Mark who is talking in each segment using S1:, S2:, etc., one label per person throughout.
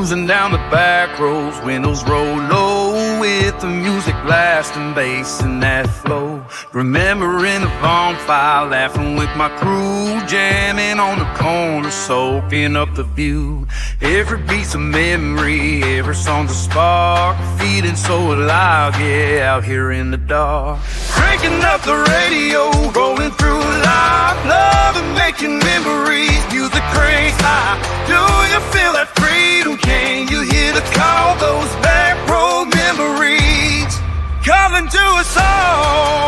S1: Cruising down the back roads, windows roll low, with the music blasting, bass and that flow. Remembering the bonfire, laughing with my crew, jamming on the corner, soaking up the view. Every beat's a memory, every song's a spark, feeling so alive, yeah, out here in the dark. Cranking up the radio, rolling through life, loving making memories, music cranks high. Do you feel that freedom? Can you hear the call? Those back road memories calling to us all.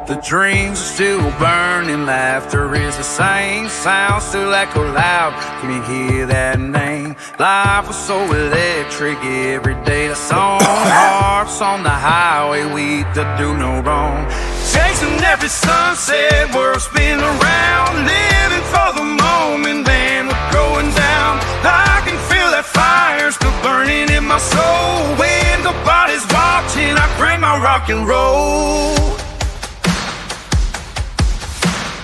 S1: The dreams are still burning, laughter is the same, sound still echo loud, can you hear that name? Life was so electric, every day the song, hearts on the highway, we could do no wrong. Chasing every sunset, world spin around, living for the moment, man, we're going down. I can feel that fire still burning in my soul, when nobody's watching, I crank my rock and roll.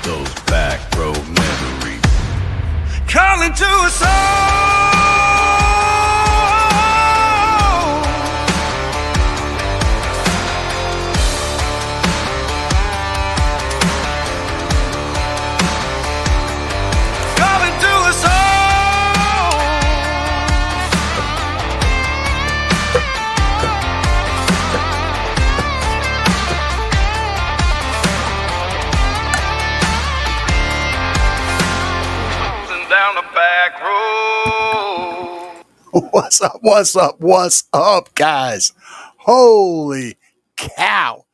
S1: Those back road memories calling to us all. Calling to us all. Down the back road.
S2: What's up, guys? Holy cow.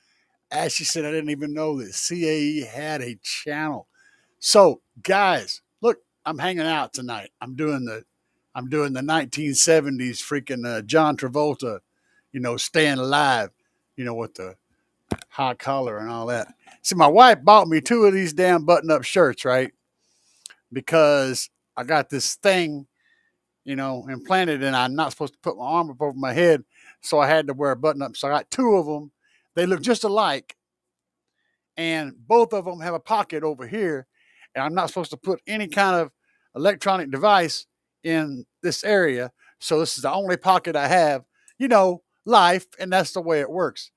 S2: Ashley said I didn't even know that CAE had a channel. So, guys, look, I'm hanging out tonight. I'm doing the 1970s freaking John Travolta, staying alive, with the high collar and all that. See, my wife bought me 2 of these damn button-up shirts, right? Because I got this thing, implanted, and I'm not supposed to put my arm up over my head, so I had to wear a button up. So I got 2 of them. They look just alike, and both of them have a pocket over here, and I'm not supposed to put any kind of electronic device in this area. So this is the only pocket I have, life, and that's the way it works.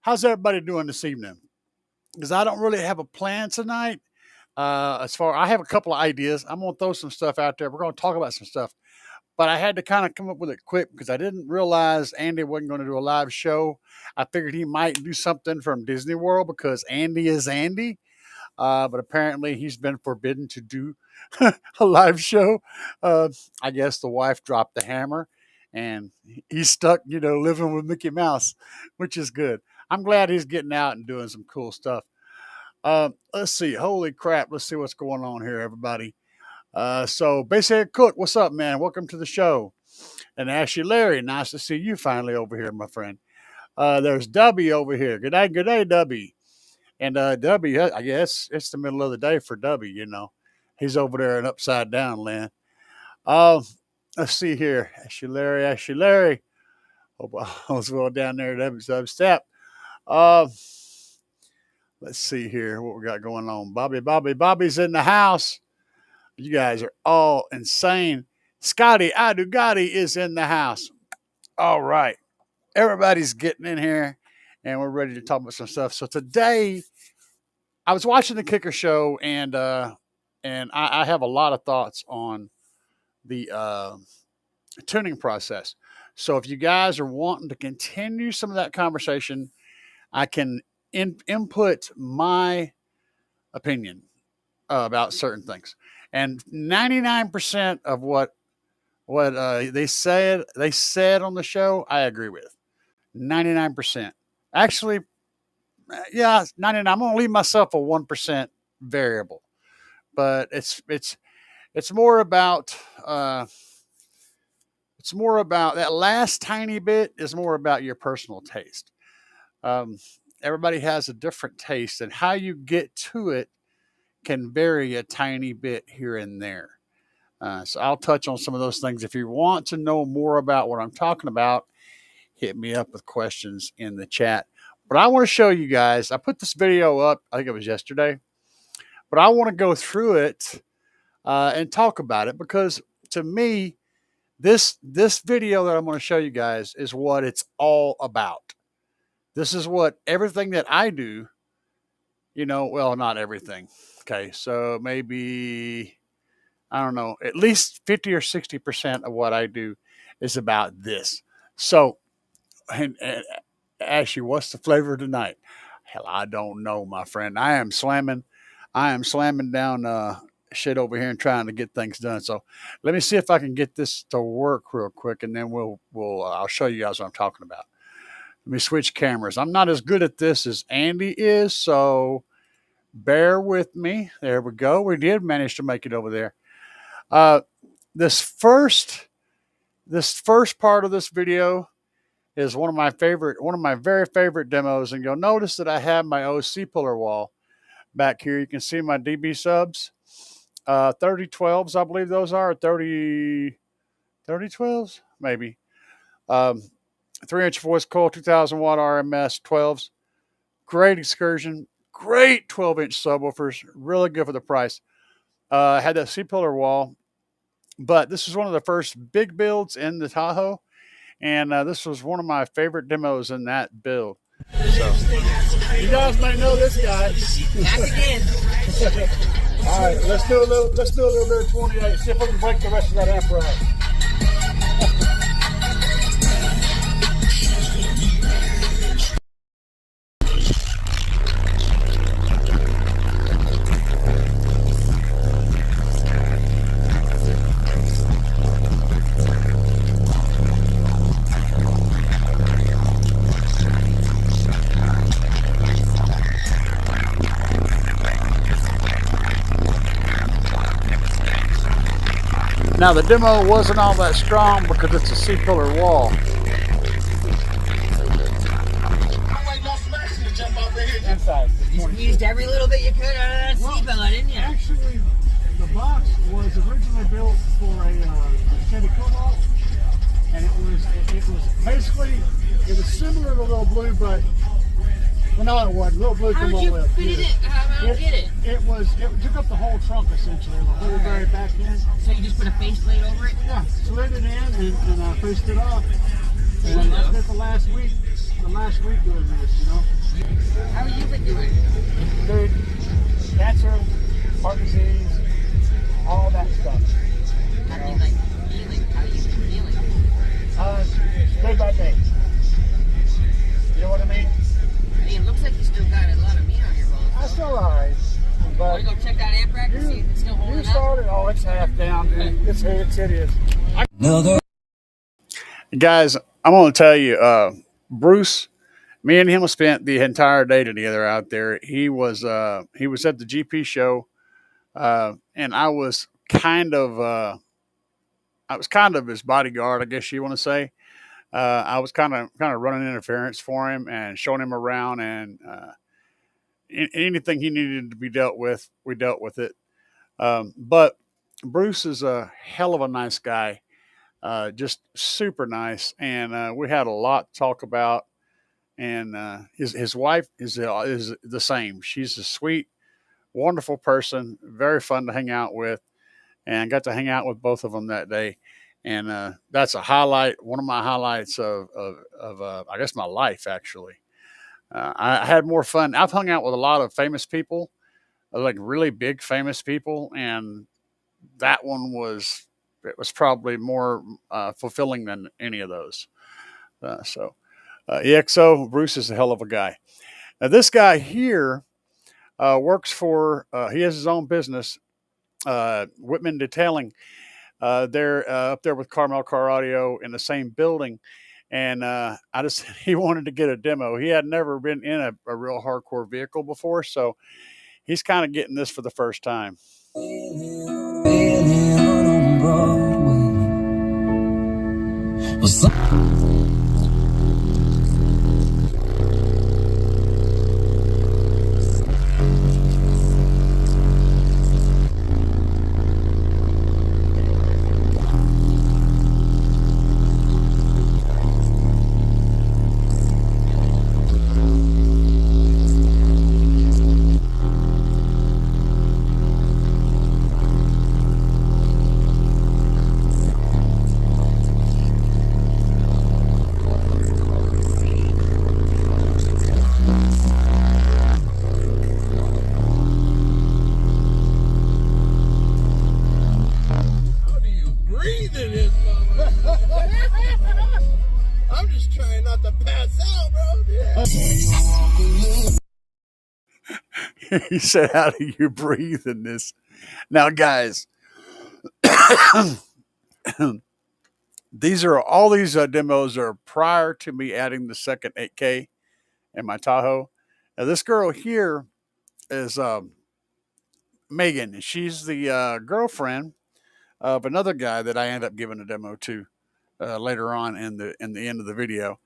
S2: How's everybody doing this evening? Because I don't really have a plan tonight. I have a couple of ideas. I'm going to throw some stuff out there. We're going to talk about some stuff, but I had to kind of come up with it quick because I didn't realize Andy wasn't going to do a live show. I figured he might do something from Disney World because Andy is Andy. But apparently he's been forbidden to do a live show. I guess the wife dropped the hammer and he's stuck, living with Mickey Mouse, which is good. I'm glad he's getting out and doing some cool stuff. Let's see. Holy crap. Let's see what's going on here, everybody. So Basehead Cook, what's up, man? Welcome to the show. And Ashley Larry, nice to see you finally over here, my friend. There's Dubby over here. Good day, Dubby. And Dubby, I guess it's the middle of the day for Dubby, He's over there in upside down land. Let's see here. Ashley Larry. Hope I was well down there at Dubby's step. Let's see here what we got going on. Bobby's in the house. You guys are all insane. Scotty Adugatti is in the house. All right. Everybody's getting in here, and we're ready to talk about some stuff. So today, I was watching the Kicker Show, and I have a lot of thoughts on the tuning process. So if you guys are wanting to continue some of that conversation, I can input my opinion about certain things, and 99% of what they said on the show, I agree with. 99%, actually, yeah, 99. I'm gonna leave myself a 1% variable, but it's more about that last tiny bit is more about your personal taste. Everybody has a different taste, and how you get to it can vary a tiny bit here and there. So I'll touch on some of those things. If you want to know more about what I'm talking about, hit me up with questions in the chat. But I want to show you guys, I put this video up, I think it was yesterday, but I want to go through it and talk about it, because to me, this video that I'm going to show you guys is what it's all about. This is what everything that I do, you know, well, not everything. Okay, so maybe, I don't know, at least 50 or 60% of what I do is about this. So, and ask you, what's the flavor tonight? Hell, I don't know, my friend. I am slamming down shit over here and trying to get things done. So let me see if I can get this to work real quick, and then I'll show you guys what I'm talking about. Let me switch cameras. I'm not as good at this as Andy is, so bear with me. There we go. We did manage to make it over there. This first part of this video is one of my very favorite demos, and you'll notice that I have my OC puller wall back here. You can see my DB subs, 3012s, I believe those are 3012s, maybe. 3-inch voice coil, 2000 watt RMS 12s, great excursion, great 12-inch subwoofers, really good for the price. Had that C-pillar wall, but this was one of the first big builds in the Tahoe, and this was one of my favorite demos in that build. So, you guys may know this guy.
S3: Back again.
S2: All right, let's do a little bit of 28. See if we can break the rest of that apparatus. Now the demo wasn't all that strong because it's a C-pillar wall. Inside.
S3: You squeezed every little bit you could out of that C-pillar, didn't you?
S2: Actually, the box was originally built for a Chevy Cobalt, and it was basically, it was similar to Little Blue, but well, no, it wasn't. Little Blue
S3: How
S2: came
S3: did you
S2: on with
S3: fit it in? How did you get it?
S2: It took up the whole trunk essentially, the whole very back end.
S3: So you just put a faceplate over it?
S2: Yeah, slid it in and pushed it off. And I spent the last week doing this, you know.
S3: How have you been doing?
S2: Dude, cancer, heart disease, all that stuff.
S3: How do you like feeling? How have you been feeling?
S2: Day by day. You know what I mean?
S3: I mean, it looks like you still got a lot of meat on your bones.
S2: I feel alright.
S3: Want to go check that amp rack and see if it's still holding
S2: You
S3: up?
S2: started, oh, it's half down, dude. It's hideous. Guys, I'm going to tell you, Bruce, me and him spent the entire day together out there. He was at the GP show, and I was kind of his bodyguard, I guess you want to say. I was kind of running interference for him and showing him around, and anything he needed to be dealt with, we dealt with it. But Bruce is a hell of a nice guy, just super nice, and we had a lot to talk about. And his wife is the same. She's a sweet, wonderful person, very fun to hang out with, and got to hang out with both of them that day. And that's a highlight, one of my highlights of I guess my life, actually. I had more fun. I've hung out with a lot of famous people, like really big famous people, and that one was probably more fulfilling than any of those. EXO, Bruce is a hell of a guy. Now this guy here works for, he has his own business, Whitman Detailing. They're up there with Carmel Car Audio in the same building. And he wanted to get a demo. He had never been in a real hardcore vehicle before, so he's kind of getting this for the first time. He said, "How do you breathe in this?" Now, guys, these are all these demos are prior to me adding the second 8K in my Tahoe. Now, this girl here is Megan. She's the girlfriend of another guy that I end up giving a demo to later on in the end of the video.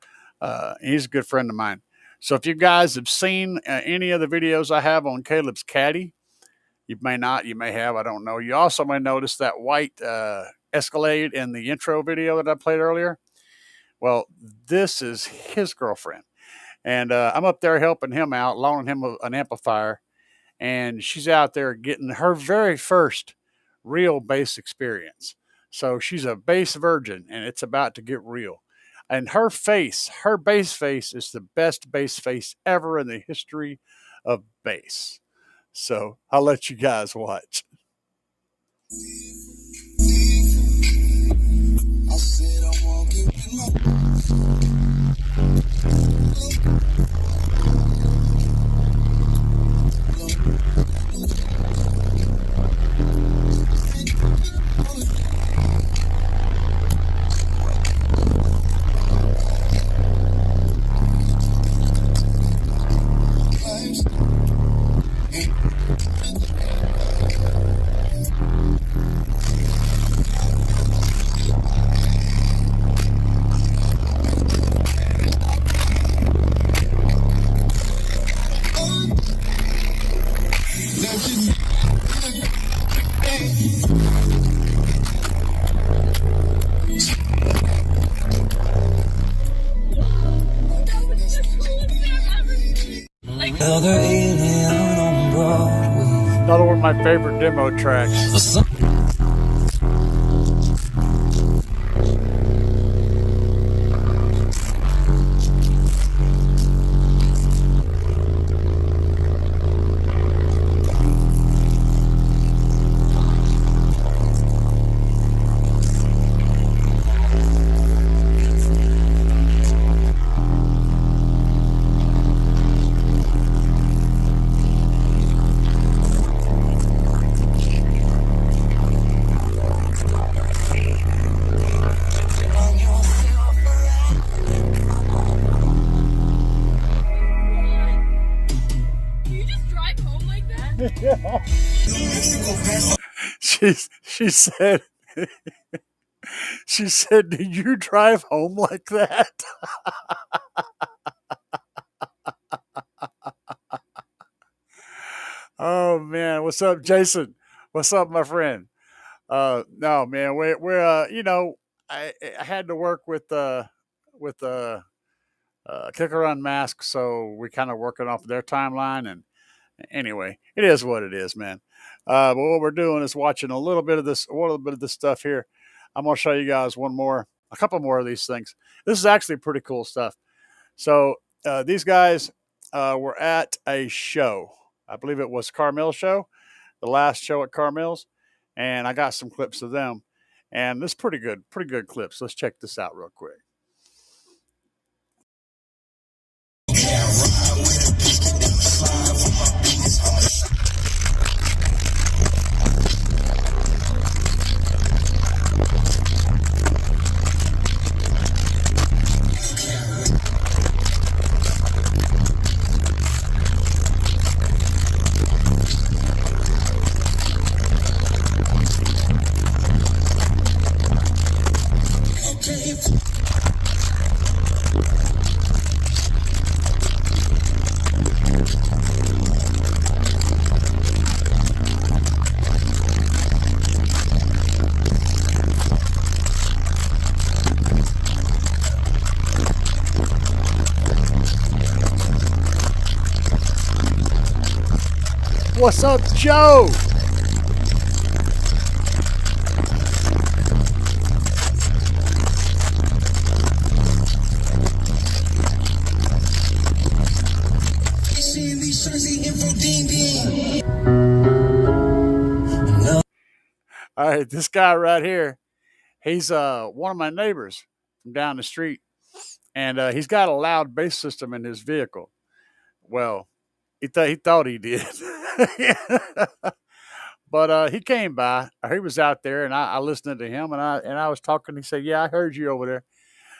S2: He's a good friend of mine. So if you guys have seen any of the videos I have on Caleb's Caddy, you may not, you may have, I don't know. You also may notice that white Escalade in the intro video that I played earlier. Well, this is his girlfriend. And I'm up there helping him out, loaning him an amplifier. And she's out there getting her very first real bass experience. So she's a bass virgin, and it's about to get real. And her face, her bass face, is the best bass face ever in the history of bass. So I'll let you guys watch. I said I won't give
S1: Another alien on Broadway.
S2: Another one of my favorite demo tracks. She said she said, "Do you drive home like that?" Oh man, what's up, Jason? What's up, my friend? No, man, we're you know, I had to work with Kicker Unmasked, so we kind of working off their timeline, and anyway, it is what it is, man. But what we're doing is watching a little bit of this stuff here. I'm gonna show you guys a couple more of these things. This is actually pretty cool stuff. So these guys were at a show. I believe it was Carmel's show, the last show at Carmel's, and I got some clips of them, and this is pretty good clips. Let's check this out real quick. What's up, Joe? All right, this guy right here, he's one of my neighbors from down the street, and he's got a loud bass system in his vehicle. Well, he thought he did. But he came by. He was out there, and I listened to him, and I was talking. He said, "Yeah, I heard you over there."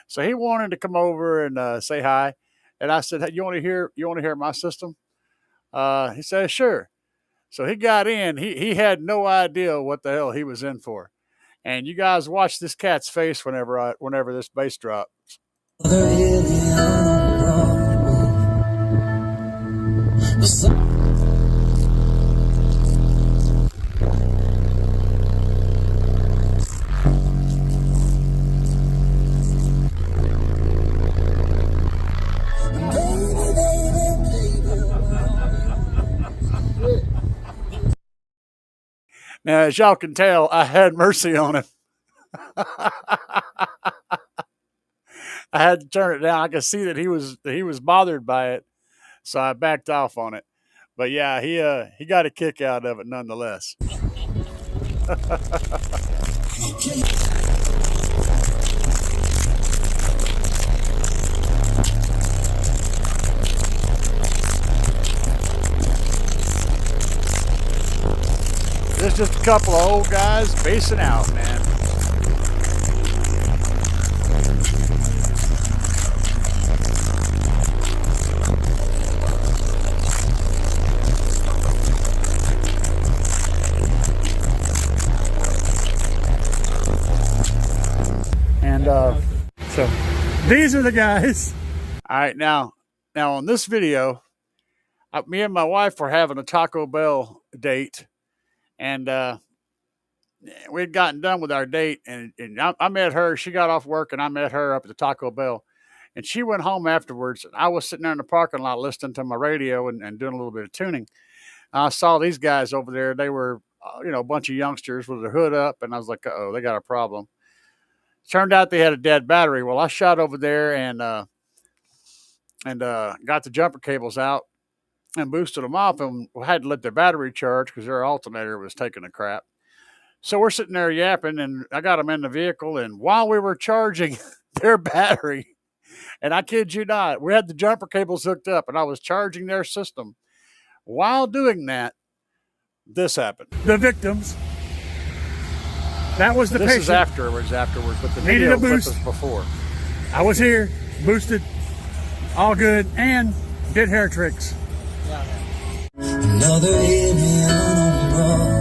S2: So he wanted to come over and say hi, and I said, "Hey, you want to hear my system?" He said, "Sure." So he got in. He had no idea what the hell he was in for. And you guys watch this cat's face whenever this bass drops. Now, as y'all can tell, I had mercy on him. I had to turn it down. I could see that he was bothered by it, so I backed off on it. But yeah, he got a kick out of it nonetheless. There's just a couple of old guys basing out, man. And so these are the guys. All right, now on this video, me and my wife were having a Taco Bell date. And we had gotten done with our date, and I met her. She got off work, and I met her up at the Taco Bell. And she went home afterwards. I was sitting there in the parking lot listening to my radio and doing a little bit of tuning. I saw these guys over there. They were, a bunch of youngsters with their hood up, and I was like, "Uh-oh, they got a problem." Turned out they had a dead battery. Well, I shot over there and got the jumper cables out and boosted them off, and had to let their battery charge because their alternator was taking a crap. So we're sitting there yapping, and I got them in the vehicle, and while we were charging their battery, and I kid you not, we had the jumper cables hooked up, and I was charging their system. While doing that, this happened. The victims. That was the patient. This is afterwards, but the video clip was before. I was here, boosted, all good, and did hair tricks. Another evening on Broadway.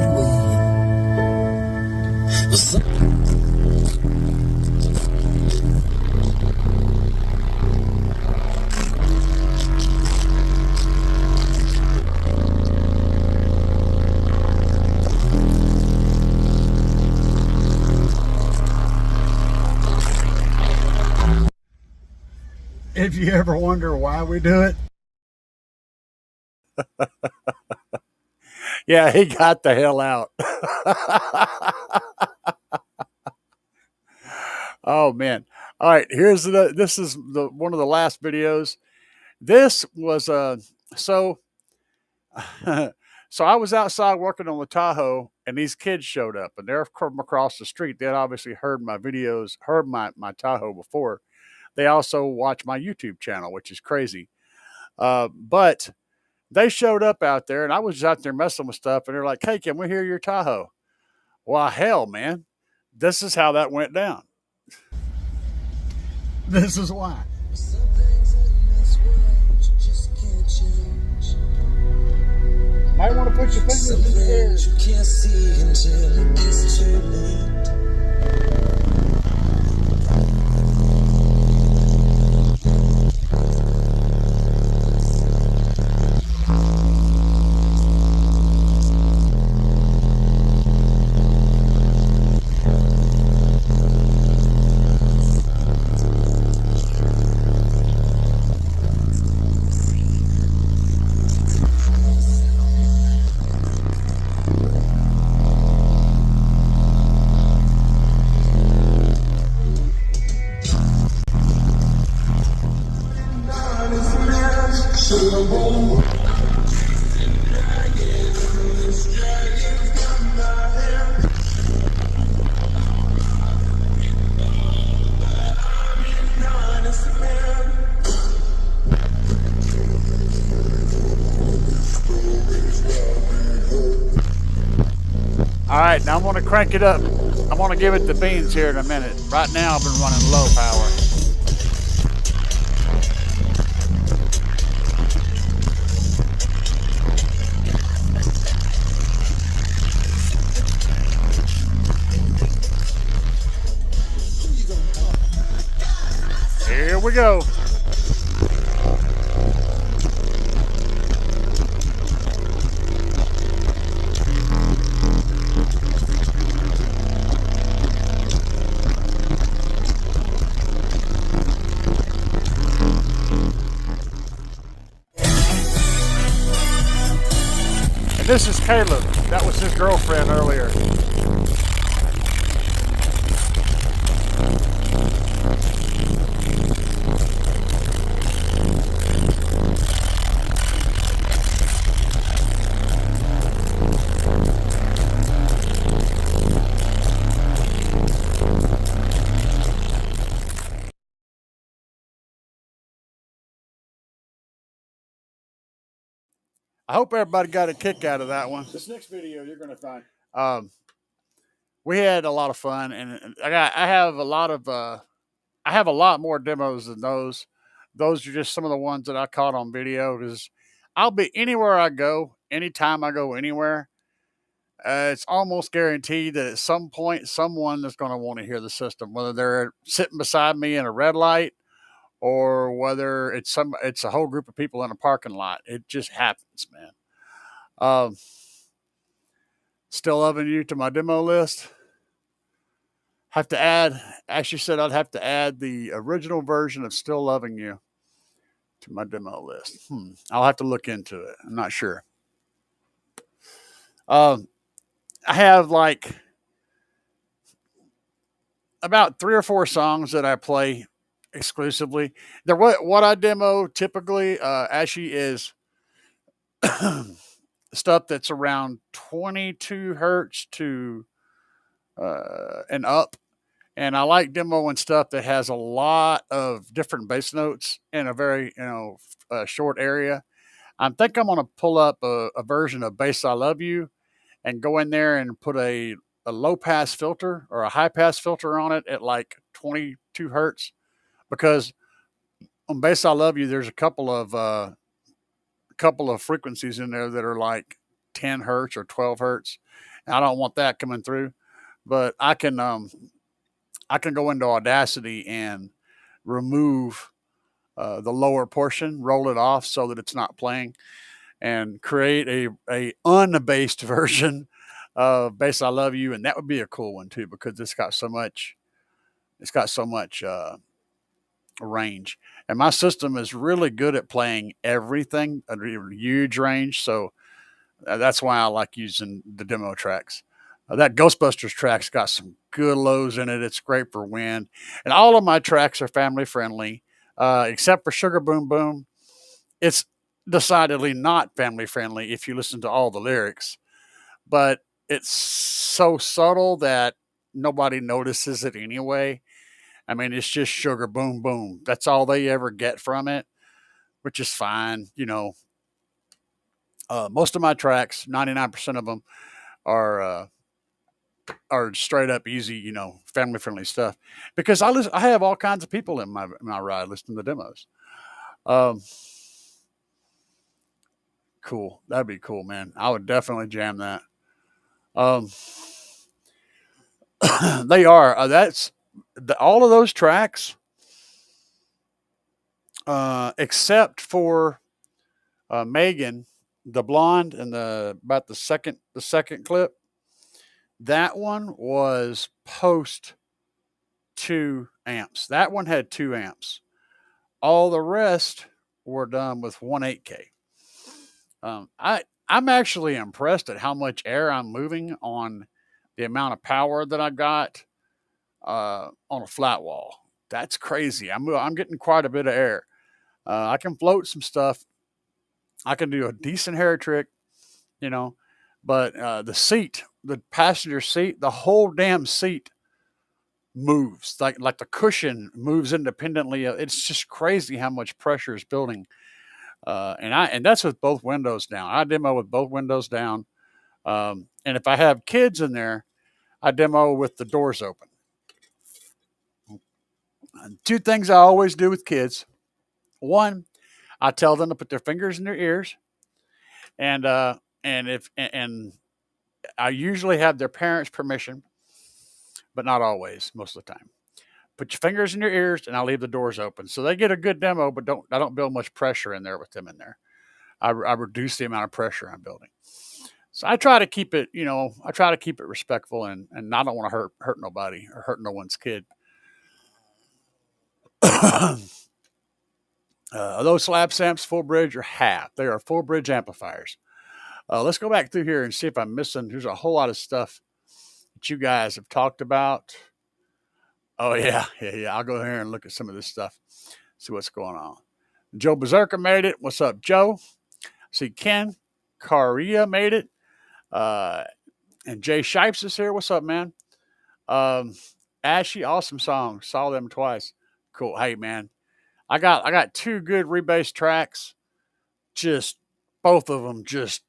S2: If you ever wonder why we do it, yeah, he got the hell out. Oh man! All right, this is one of the last videos. This was so I was outside working on the Tahoe, and these kids showed up, and they're from across the street. They had obviously heard my videos, heard my Tahoe before. They also watch my YouTube channel, which is crazy. But they showed up out there, and I was out there messing with stuff, and they're like, "Hey, can we hear your Tahoe?" Well, hell, man. This is how that went down. This is why. Might want to put your fingers in the air. You can't see until it's too late. All right, now I'm going to crank it up. I'm going to give it the beans here in a minute. Right now, I've been running low power. Here we go. And this is Caleb. That was his girlfriend earlier. I hope everybody got a kick out of that one. This next video you're going to find. We had a lot of fun, and I have a lot more demos than those. Those are just some of the ones that I caught on video. Because I'll be anywhere I go, anytime I go anywhere. It's almost guaranteed that at some point someone is going to want to hear the system, whether they're sitting beside me in a red light or whether it's a whole group of people in a parking lot. It just happens, man. Still loving you to my demo list. Have to add, actually said I'd have to add the original version of Still Loving You to my demo list. I'll have to look into it. I'm not sure. I have like about 3 or 4 songs that I play exclusively. What I demo typically actually is stuff that's around 22 hertz to and up. And I like demoing stuff that has a lot of different bass notes in a very short area. I think I'm going to pull up a version of Bass I Love You and go in there and put a low pass filter or a high pass filter on it at like 22 hertz, because on Bass I Love You there's a couple of frequencies in there that are like 10 hertz or 12 hertz. I don't want that coming through, but I can go into Audacity and remove the lower portion, roll it off so that it's not playing, and create a unbassed version of Bass I Love You. And that would be a cool one too, because it's got so much range. And my system is really good at playing everything, a huge range. So that's why I like using the demo tracks. That Ghostbusters track's got some good lows in it. It's great for wind. And all of my tracks are family friendly, except for Sugar Boom Boom. It's decidedly not family friendly if you listen to all the lyrics, but it's so subtle that nobody notices it anyway. I mean, it's just Sugar Boom Boom. That's all they ever get from it, which is fine. Most of my tracks, 99% of them, are straight up easy, family friendly stuff, because I have all kinds of people in my ride listening to demos. Cool. That'd be cool, man. I would definitely jam that. They are. All of those tracks, except for Megan, the blonde, and about the second clip. That one was post 2 amps. That one had 2 amps. All the rest were done with 1/8K. I'm actually impressed at how much air I'm moving on the amount of power that I got on a flat wall. That's crazy. I'm getting quite a bit of air. I can float some stuff. I can do a decent hair trick, but the passenger seat, the whole damn seat moves like the cushion moves independently. It's just crazy how much pressure is building. And that's with both windows down. I demo with both windows down. And if I have kids in there, I demo with the doors open. And two things I always do with kids. One, I tell them to put their fingers in their ears, and I usually have their parents' permission, but not always. Most of the time, put your fingers in your ears, and I'll leave the doors open so they get a good demo. But I don't build much pressure in there with them in there. I reduce the amount of pressure I'm building. So I try to keep it, I try to keep it respectful, and I don't want to hurt nobody or hurt no one's kid. Those Slapz amps full bridge or half. They are full bridge amplifiers. Let's go back through here and see if I'm missing. There's a whole lot of stuff that you guys have talked about. Oh yeah. I'll go here and look at some of this stuff. See what's going on. Joe Berserker made it. What's up, Joe? See Ken Caria made it. And Jay Shipes is here. What's up, man? Ashy, awesome song. Saw them twice. Cool. Hey, man. I got two good rebase tracks. Just both of them just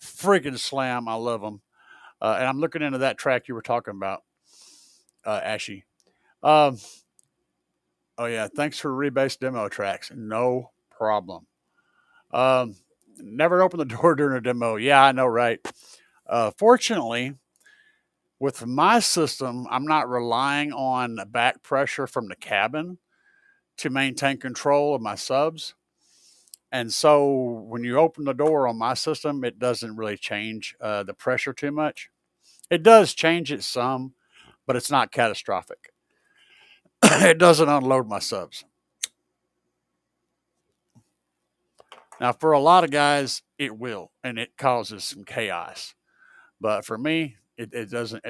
S2: freaking slam. I love them. And I'm looking into that track you were talking about, Ashy. Oh yeah, thanks for rebase demo tracks. No problem. Never open the door during a demo. Yeah, I know, right? Fortunately, with my system, I'm not relying on back pressure from the cabin to maintain control of my subs. And so when you open the door on my system, it doesn't really change the pressure too much. It does change it some, but it's not catastrophic. It doesn't unload my subs. Now, for a lot of guys, it will, and it causes some chaos. But for me, it doesn't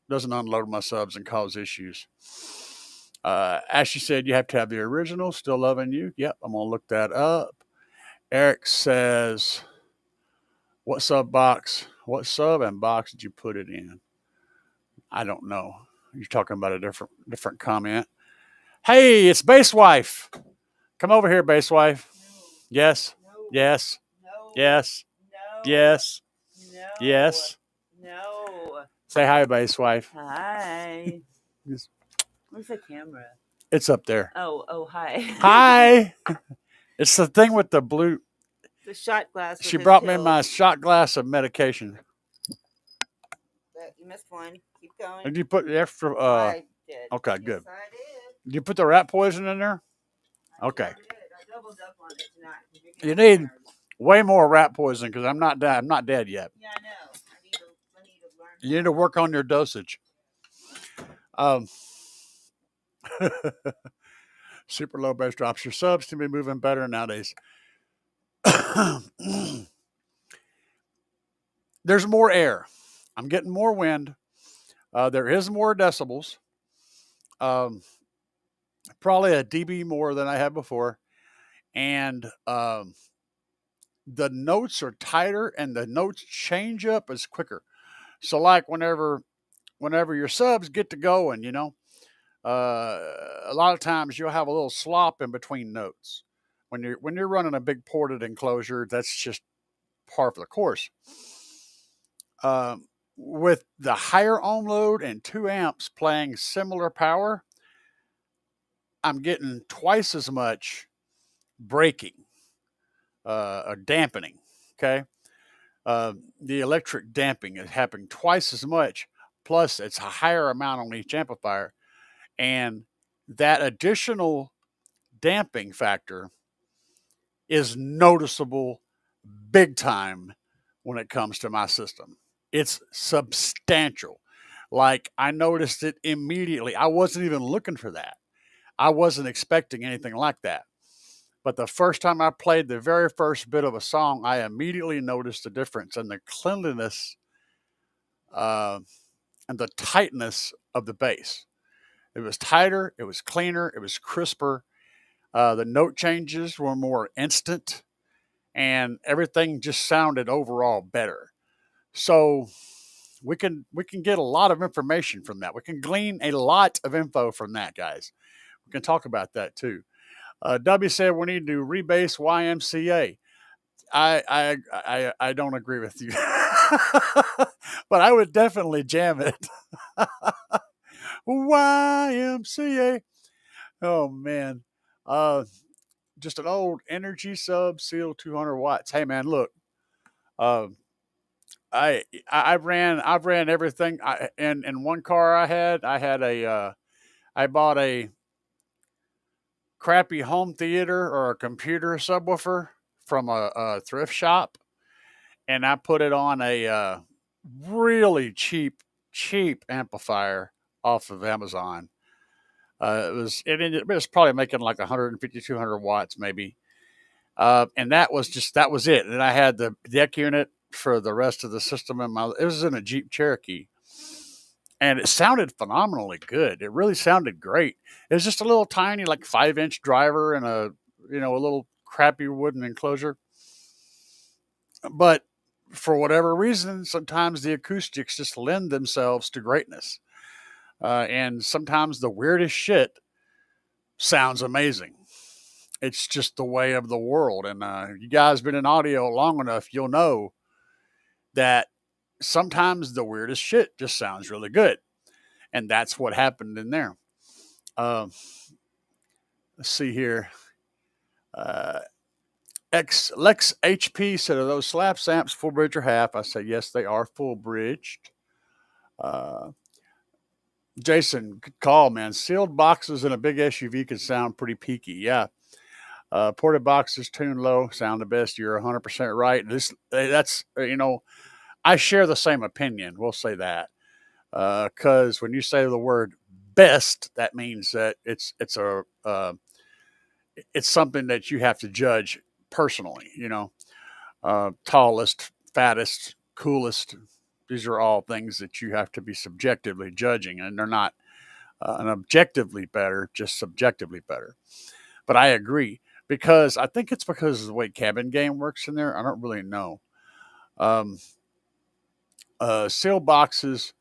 S2: unload my subs and cause issues. Ashley said you have to have the original. Still loving you. Yep, I'm gonna look that up. Eric says, "What sub and box did you put it in?" I don't know. You're talking about a different comment. Hey, it's Bass Wife. Come over here, Bass Wife. Yes.
S4: No.
S2: Yes.
S4: No.
S2: Yes.
S4: No.
S2: Yes.
S4: No.
S2: Yes.
S4: No.
S2: Say hi, Bass Wife.
S4: Hi.
S2: Yes.
S4: Where's the camera?
S2: It's up there.
S4: Oh, hi.
S2: Hi. It's the thing with the blue.
S4: The shot glass. With
S2: She
S4: his
S2: brought me
S4: pills.
S2: my shot glass of medication.
S4: You missed one. Keep going.
S2: Did you put the extra?
S4: I did.
S2: Okay,
S4: Yes,
S2: good.
S4: I did.
S2: Did you put the rat poison in there? Okay.
S4: I did. I doubled up on it tonight.
S2: You need way more rat poison because I'm not dead. I'm not dead yet.
S4: Yeah, I know. I need to learn.
S2: You need to work on your dosage. Super low bass drops. Your subs to be moving better nowadays. There's more air. I'm getting more wind. There is more decibels. Probably a dB more than I had before. And the notes are tighter and the notes change up is quicker. So like whenever your subs get to going, a lot of times you'll have a little slop in between notes. When you're running a big ported enclosure, that's just par for the course. With the higher ohm load and 2 amps playing similar power, I'm getting twice as much breaking or dampening. Okay. The electric damping is happening twice as much. Plus, it's a higher amount on each amplifier. And that additional damping factor is noticeable big time when it comes to my system. It's substantial. Like, I noticed it immediately. I wasn't even looking for that. I wasn't expecting anything like that. But the first time I played the very first bit of a song, I immediately noticed the difference in the cleanliness and the tightness of the bass. It was tighter, it was cleaner, it was crisper. The note changes were more instant, and everything just sounded overall better. So we can get a lot of information from that. We can glean a lot of info from that, guys. We can talk about that too. W said we need to rebase YMCA. I don't agree with you, but I would definitely jam it. YMCA. Oh man, uh, just an old Energy Sub Seal 200 watts. Hey man, look, uh, I've ran everything. In one car I had I bought a crappy home theater or a computer subwoofer from a thrift shop, and I put it on a really cheap amplifier off of Amazon. It was probably making like 150, 200 watts maybe. And that was it. And I had the deck unit for the rest of the system it was in a Jeep Cherokee. And it sounded phenomenally good. It really sounded great. It was just a little tiny, like 5-inch driver and a little crappy wooden enclosure. But for whatever reason, sometimes the acoustics just lend themselves to greatness. And sometimes the weirdest shit sounds amazing. It's just the way of the world. And you guys been in audio long enough, you'll know that sometimes the weirdest shit just sounds really good. And that's what happened in there. Let's see here. Lex HP said, are those Slapz amps full bridge or half? I said, yes, they are full bridged. Jason, good call, man. Sealed boxes in a big SUV can sound pretty peaky. Yeah. Ported boxes tuned low sound the best. You're 100% right. That's I share the same opinion. We'll say that because when you say the word best, that means that it's something that you have to judge personally. Tallest, fattest, coolest. These are all things that you have to be subjectively judging, and they're not an objectively better, just subjectively better. But I agree because I think it's because of the way cabin game works in there. I don't really know. Seal boxes.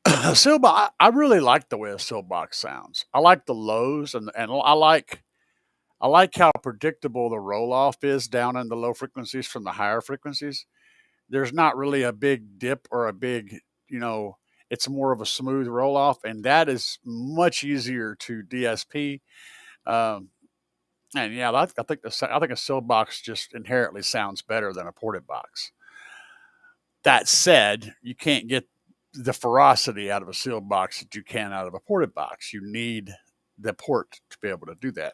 S2: I really like the way a seal box sounds. I like the lows and I like how predictable the roll off is down in the low frequencies from the higher frequencies. There's not really a big dip or a big, it's more of a smooth roll off, and that is much easier to DSP. And yeah, I think a seal box just inherently sounds better than a ported box. That said, you can't get the ferocity out of a sealed box that you can out of a ported box. You need the port to be able to do that.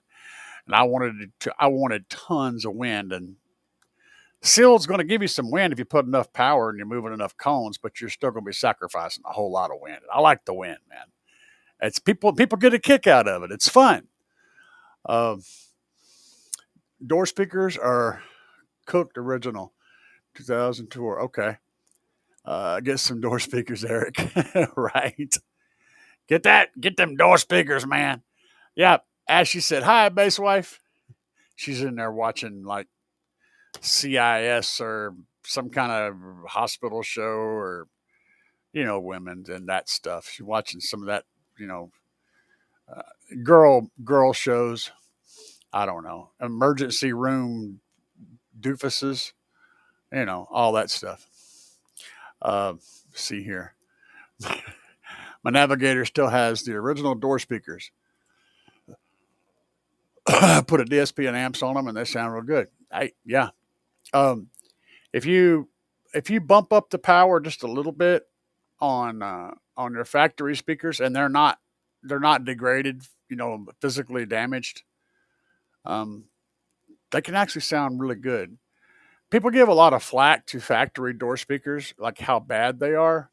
S2: And I wanted tons of wind, and sealed's going to give you some wind if you put enough power and you're moving enough cones, but you're still going to be sacrificing a whole lot of wind. I like the wind, man. It's people get a kick out of it. It's fun. Door speakers are cooked original 2002. Okay. Get some door speakers, Eric. Right. Get them door speakers, man. Yeah. Ashley said, hi, bass wife. She's in there watching like CIS or some kind of hospital show or, women and that stuff. She's watching some of that, girl shows. I don't know. Emergency room doofuses, all that stuff. See here. My Navigator still has the original door speakers. Put a DSP and amps on them, and they sound real good. Yeah. If you bump up the power just a little bit on your factory speakers, and they're not degraded, physically damaged, they can actually sound really good. People give a lot of flack to factory door speakers, like how bad they are,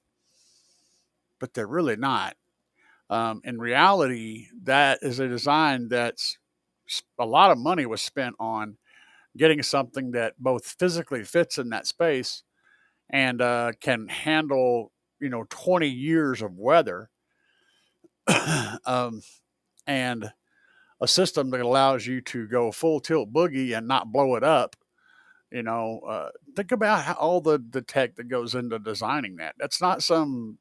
S2: but they're really not. In reality, that is a design that's a lot of money was spent on getting something that both physically fits in that space and can handle, 20 years of weather, and a system that allows you to go full tilt boogie and not blow it up. Think about all the tech that goes into designing that. That's not some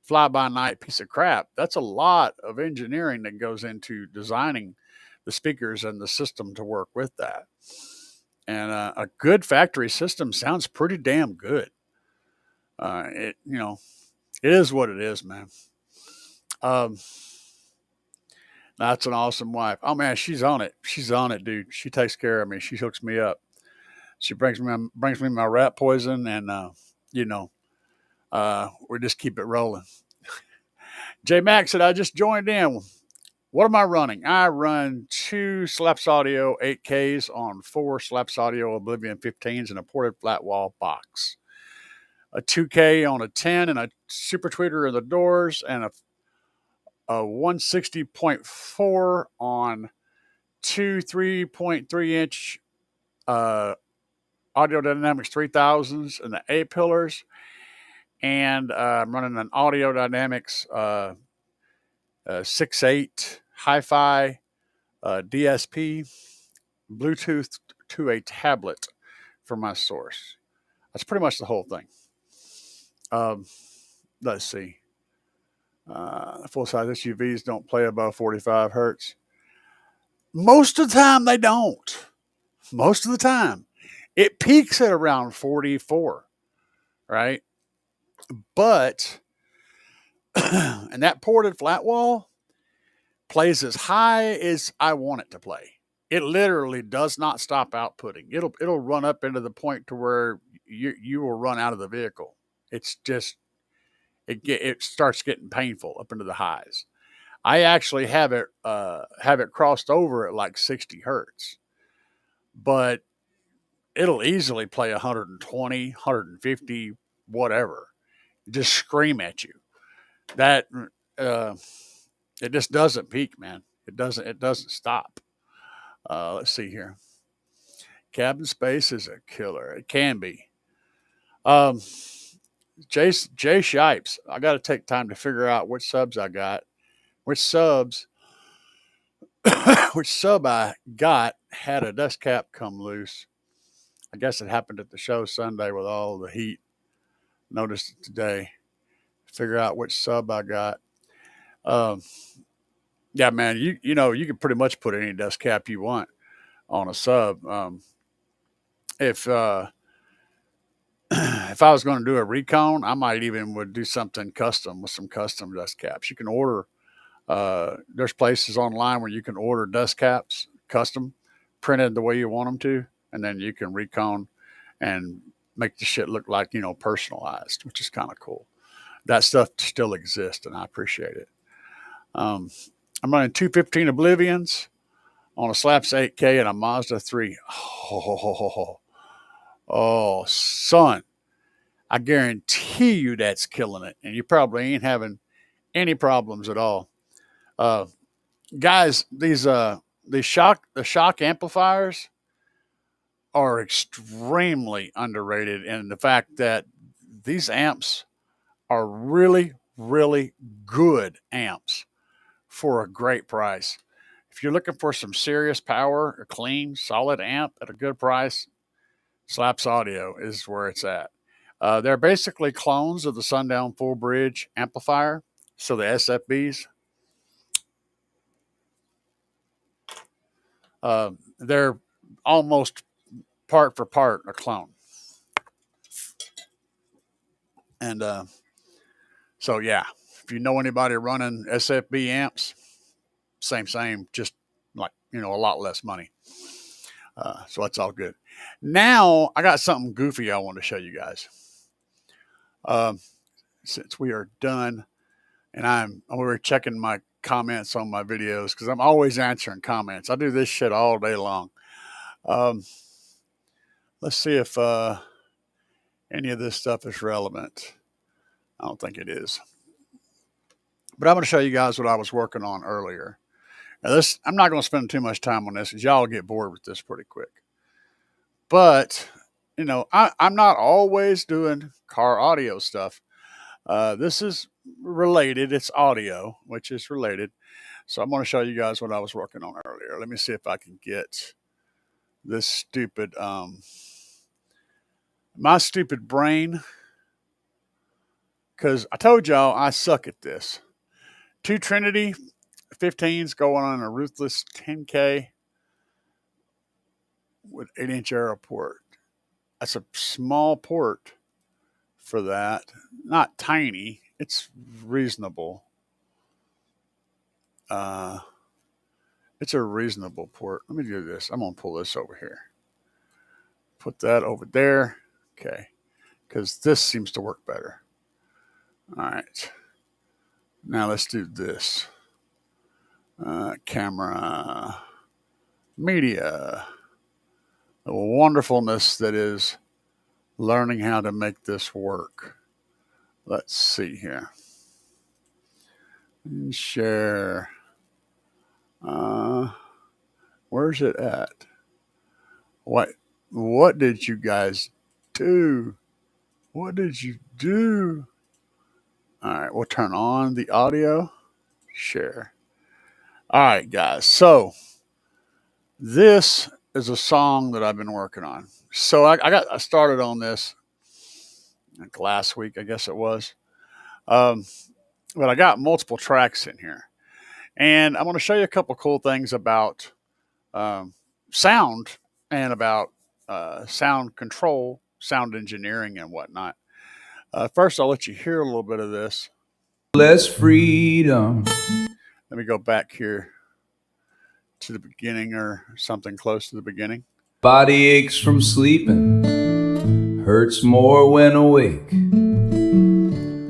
S2: fly-by-night piece of crap. That's a lot of engineering that goes into designing the speakers and the system to work with that. And a good factory system sounds pretty damn good. It it is what it is, man. Um, that's an awesome wife. Oh man, she's on it. She's on it, dude. She takes care of me. She hooks me up. She brings me my rat poison, and you know, we just keep it rolling. J Max said, I just joined in. What am I running? I run 2 Slapz Audio 8Ks on 4 Slapz Audio Oblivion 15s and a ported flat wall box. A 2K on a 10 and a super tweeter in the doors, and a 160.4 on 2 3.3 inch Audio Dynamics 3000s and the A pillars. And I'm running an Audio Dynamics 6.8 hi-fi DSP Bluetooth to a tablet for my source. That's pretty much the whole thing. Let's see. Full-size SUVs don't play above 45 hertz. Most of the time, they don't. Most of the time. It peaks at around 44, right? But, and that ported flat wall plays as high as I want it to play. It literally does not stop outputting. It'll run up into the point to where you will run out of the vehicle. It's just, it starts getting painful up into the highs. I actually have it crossed over at like 60 hertz, but it'll easily play 120, 150, whatever. Just scream at you. That it just doesn't peak, man. It doesn't stop. Let's see here. Cabin space is a killer. It can be. Jay Shipes, I got to take time to figure out which subs I got. Which sub I got had a dust cap come loose. I guess it happened at the show Sunday with all the heat. Noticed it today. Figure out which sub I got. Yeah, man, you know, you can pretty much put any dust cap you want on a sub. If if I was going to do a recon, I might even would do something custom with some custom dust caps. You can order. There's places online where you can order dust caps custom, printed the way you want them to, and then you can recon and make the shit look like, you know, personalized, which is kind of cool. That stuff still exists, and I appreciate it. I'm running 215 Oblivions on a Slapz 8K and a Mazda 3. Oh, son, I guarantee you that's killing it, and you probably ain't having any problems at all. Guys, the shock amplifiers are extremely underrated in the fact that these amps are really, really good amps for a great price. If you're looking for some serious power, a clean, solid amp at a good price, Slapz Audio is where it's at. They're basically clones of the Sundown Full Bridge amplifier, so the SFBs. They're almost part for part a clone. And so, yeah, if you know anybody running SFB amps, same, just like, you know, a lot less money. So that's all good. Now, I got something goofy I want to show you guys. Since we are done, and we were checking my comments on my videos because I'm always answering comments. I do this shit all day long. Let's see if any of this stuff is relevant. I don't think it is. But I'm going to show you guys what I was working on earlier. Now this, I'm not going to spend too much time on this because y'all get bored with this pretty quick. But, you know, I'm not always doing car audio stuff. This is related. It's audio, which is related. So I'm going to show you guys what I was working on earlier. Let me see if I can get this stupid, my stupid brain. Because I told y'all I suck at this. 2 Trinity 15s going on a Ruthless 10K. with 8-inch arrow port. That's a small port for that. Not tiny. It's reasonable. It's a reasonable port. Let me do this. I'm going to pull this over here. Put that over there. Okay. Because this seems to work better. All right. Now let's do this. Camera. Media. The wonderfulness that is learning how to make this work. Let's see here. And share. Where's it at? What did you guys do? What did you do? All right, we'll turn on the audio. Share. All right, guys. So this is a song that I've been working on. So I started on this like last week, I guess it was. But I got multiple tracks in here. And I want to show you a couple cool things about sound and about sound control, sound engineering, and whatnot. First, I'll let you hear a little bit of this.
S5: Less freedom.
S2: Let me go back here to the beginning or something close to the beginning.
S5: Body aches from sleeping, hurts more when awake.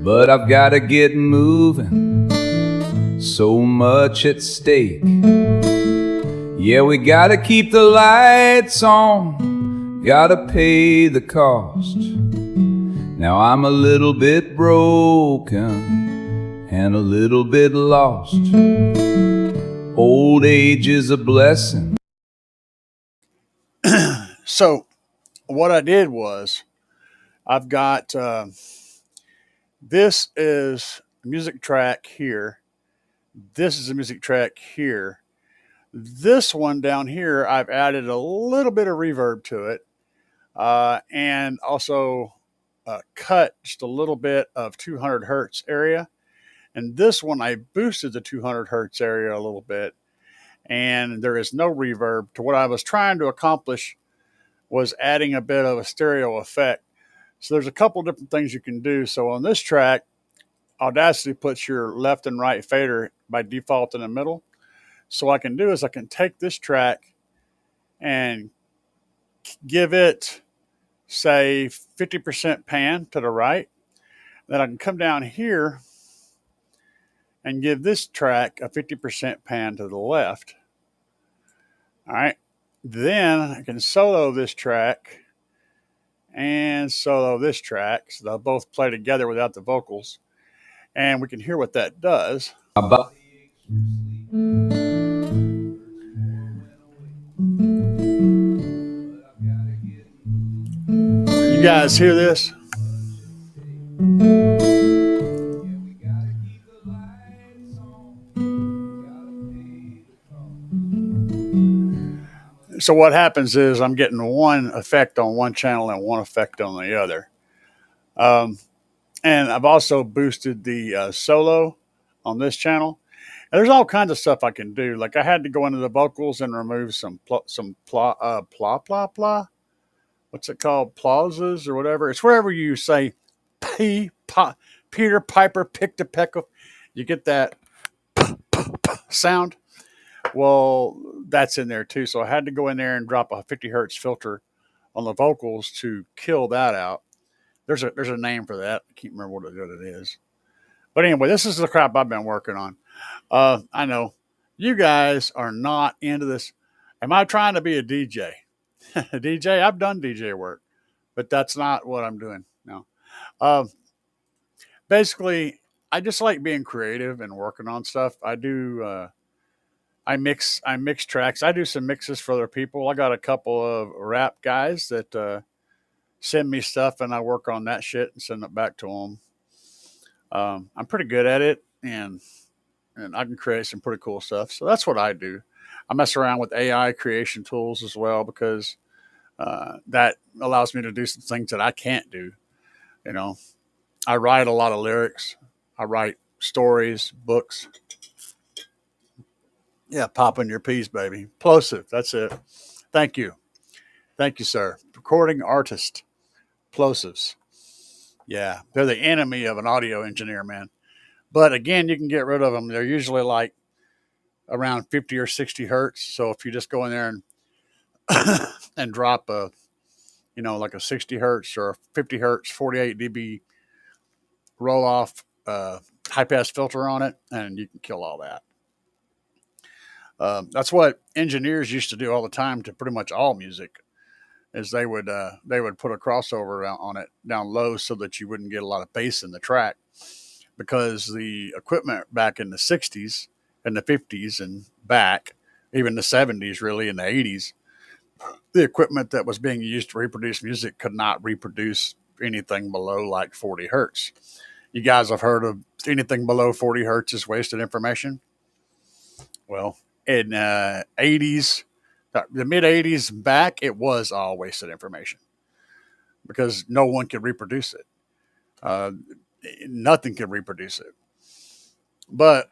S5: But I've got to get moving, so much at stake. Yeah, we gotta keep the lights on, gotta pay the cost. Now I'm a little bit broken and a little bit lost. Old age is a blessing.
S2: So what I did was I've got this is a music track here. This is a music track here. This one down here, I've added a little bit of reverb to it and also cut just a little bit of 200 hertz area. And this one, I boosted the 200 hertz area a little bit. And there is no reverb. To what I was trying to accomplish was adding a bit of a stereo effect. So there's a couple different things you can do. So on this track, Audacity puts your left and right fader by default in the middle. So what I can do is I can take this track and give it, say, 50% pan to the right. Then I can come down here and give this track a 50% pan to the left. All right. Then I can solo this track and solo this track. So they'll both play together without the vocals. And we can hear what that does. You guys hear this? So what happens is I'm getting one effect on one channel and one effect on the other. And I've also boosted the solo on this channel. And there's all kinds of stuff I can do. Like I had to go into the vocals and remove some what's it called? Plazas or whatever. It's wherever you say Peter Piper picked a peck. You get that sound. Well, that's in there too. So I had to go in there and drop a 50 hertz filter on the vocals to kill that out. There's a name for that. I can't remember what it is. But anyway, this is the crap I've been working on. I know you guys are not into this. Am I trying to be a DJ? A DJ? I've done DJ work, but that's not what I'm doing. No. Basically, I just like being creative and working on stuff. I do. I mix tracks. I do some mixes for other people. I got a couple of rap guys that send me stuff, and I work on that shit and send it back to them. I'm pretty good at it, and I can create some pretty cool stuff. So that's what I do. I mess around with AI creation tools as well because that allows me to do some things that I can't do. You know, I write a lot of lyrics. I write stories, books. Yeah, popping your peas, baby. Plosive. That's it. Thank you. Thank you, sir. Recording artist, plosives. Yeah, they're the enemy of an audio engineer, man. But again, you can get rid of them. They're usually like around 50 or 60 hertz. So if you just go in there and and drop a, like a 60 hertz or a 50 hertz 48 dB roll off high pass filter on it, and you can kill all that. That's what engineers used to do all the time to pretty much all music. Is they would put a crossover on it down low so that you wouldn't get a lot of bass in the track, because the equipment back in the 60s and the 50s and back, even the 70s really, and the 80s, the equipment that was being used to reproduce music could not reproduce anything below like 40 hertz. You guys have heard of anything below 40 hertz is wasted information? Well, in 80s, the mid 80s back, it was all wasted information because no one could reproduce it. Nothing could reproduce it. But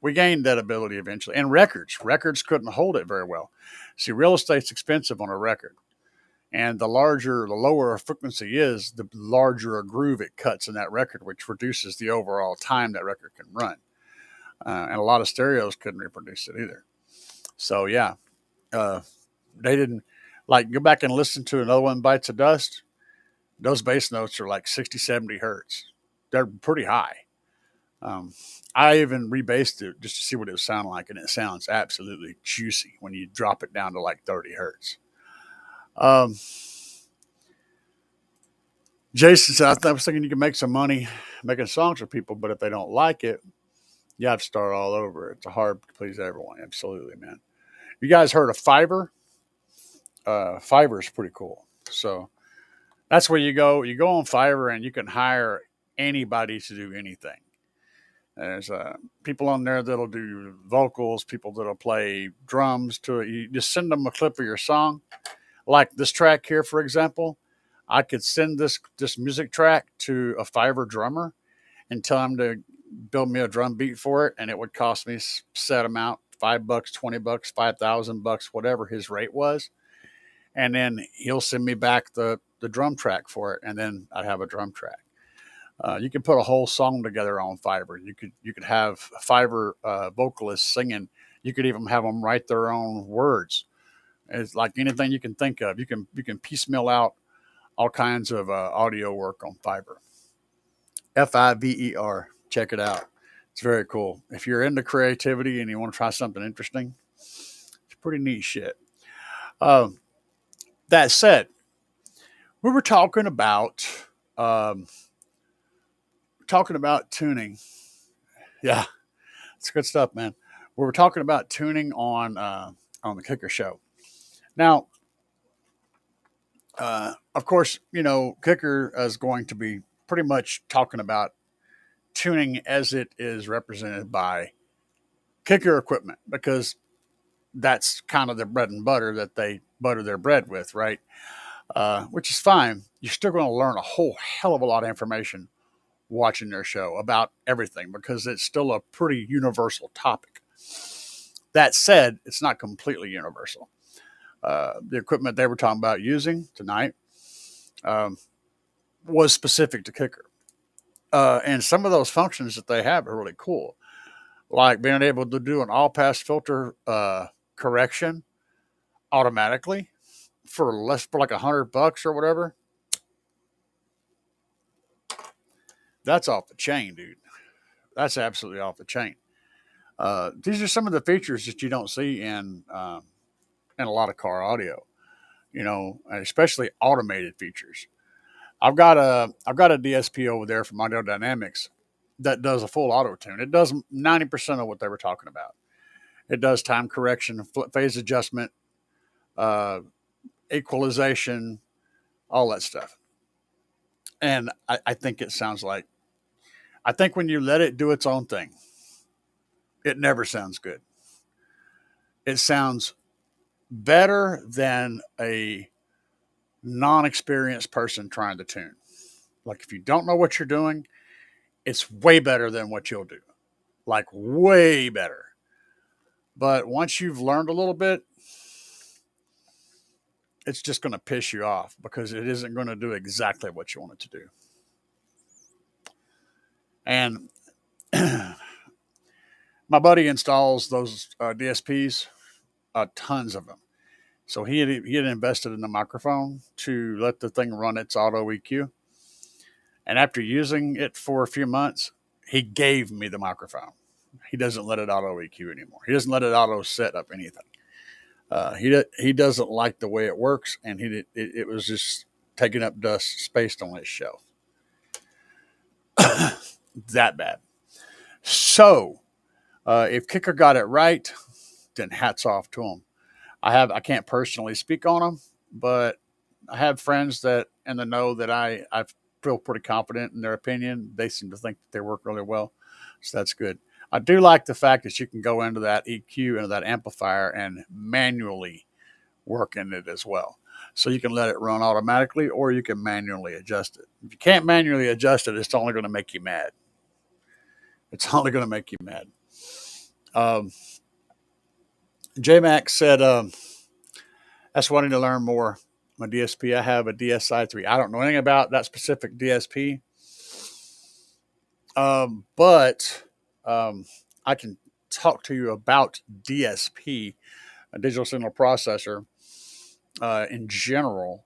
S2: we gained that ability eventually. And records couldn't hold it very well. See, real estate's expensive on a record. And the lower a frequency is, the larger a groove it cuts in that record, which reduces the overall time that record can run. And a lot of stereos couldn't reproduce it either. So, yeah, they didn't, like, go back and listen to another one, Bites of Dust. Those bass notes are like 60, 70 hertz. They're pretty high. I even rebased it just to see what it would sound like, and it sounds absolutely juicy when you drop it down to like 30 hertz. Jason said, I was thinking you can make some money making songs for people, but if they don't like it, you have to start all over. It's hard to please everyone. Absolutely, man. You guys heard of Fiverr? Fiverr is pretty cool. So that's where you go. You go on Fiverr and you can hire anybody to do anything. There's people on there that'll do vocals, people that'll play drums to it. You just send them a clip of your song. Like this track here, for example, I could send this music track to a Fiverr drummer and tell him to build me a drum beat for it, and it would cost me set amount, $5, $20, $5,000, whatever his rate was. And then he'll send me back the drum track for it, and then I'd have a drum track. You could put a whole song together on Fiverr. You could have Fiverr vocalists singing. You could even have them write their own words. It's like anything you can think of. You can piecemeal out all kinds of audio work on Fiverr. Fiverr. Check it out. It's very cool. If you're into creativity and you want to try something interesting, it's pretty neat shit. That said, we were talking about tuning. Yeah, it's good stuff, man. We were talking about tuning on the Kicker Show. Now, of course, Kicker is going to be pretty much talking about tuning as it is represented by Kicker equipment, because that's kind of the bread and butter that they butter their bread with, right? Which is fine. You're still going to learn a whole hell of a lot of information watching their show about everything, because it's still a pretty universal topic. That said, it's not completely universal. The equipment they were talking about using tonight was specific to Kicker. And some of those functions that they have are really cool. Like being able to do an all-pass filter correction automatically for like $100 or whatever. That's off the chain, dude. That's absolutely off the chain. These are some of the features that you don't see in a lot of car audio, especially automated features. I've got a DSP over there from Audio Dynamics that does a full auto tune. It does 90% of what they were talking about. It does time correction, phase adjustment, equalization, all that stuff. And I think it sounds like, I think when you let it do its own thing, it never sounds good. It sounds better than a non-experienced person trying to tune. Like if you don't know what you're doing, it's way better than what you'll do. Like way better. But once you've learned a little bit, it's just going to piss you off because it isn't going to do exactly what you want it to do. And my buddy installs those DSPs, tons of them. So he had invested in the microphone to let the thing run its auto EQ. And after using it for a few months, he gave me the microphone. He doesn't let it auto EQ anymore. He doesn't let it auto set up anything. He doesn't like the way it works, and it was just taking up dust spaced on his shelf. That bad. So if Kicker got it right, then hats off to him. I can't personally speak on them, but I have friends that in the know that I feel pretty confident in their opinion. They seem to think that they work really well, so that's good. I do like the fact that you can go into that EQ, into that amplifier, and manually work in it as well. So you can let it run automatically, or you can manually adjust it. If you can't manually adjust it, it's only going to make you mad. It's only going to make you mad. J-Max said, that's wanting to learn more. My DSP, I have a DSi-3. I don't know anything about that specific DSP. But I can talk to you about DSP, a digital signal processor, in general,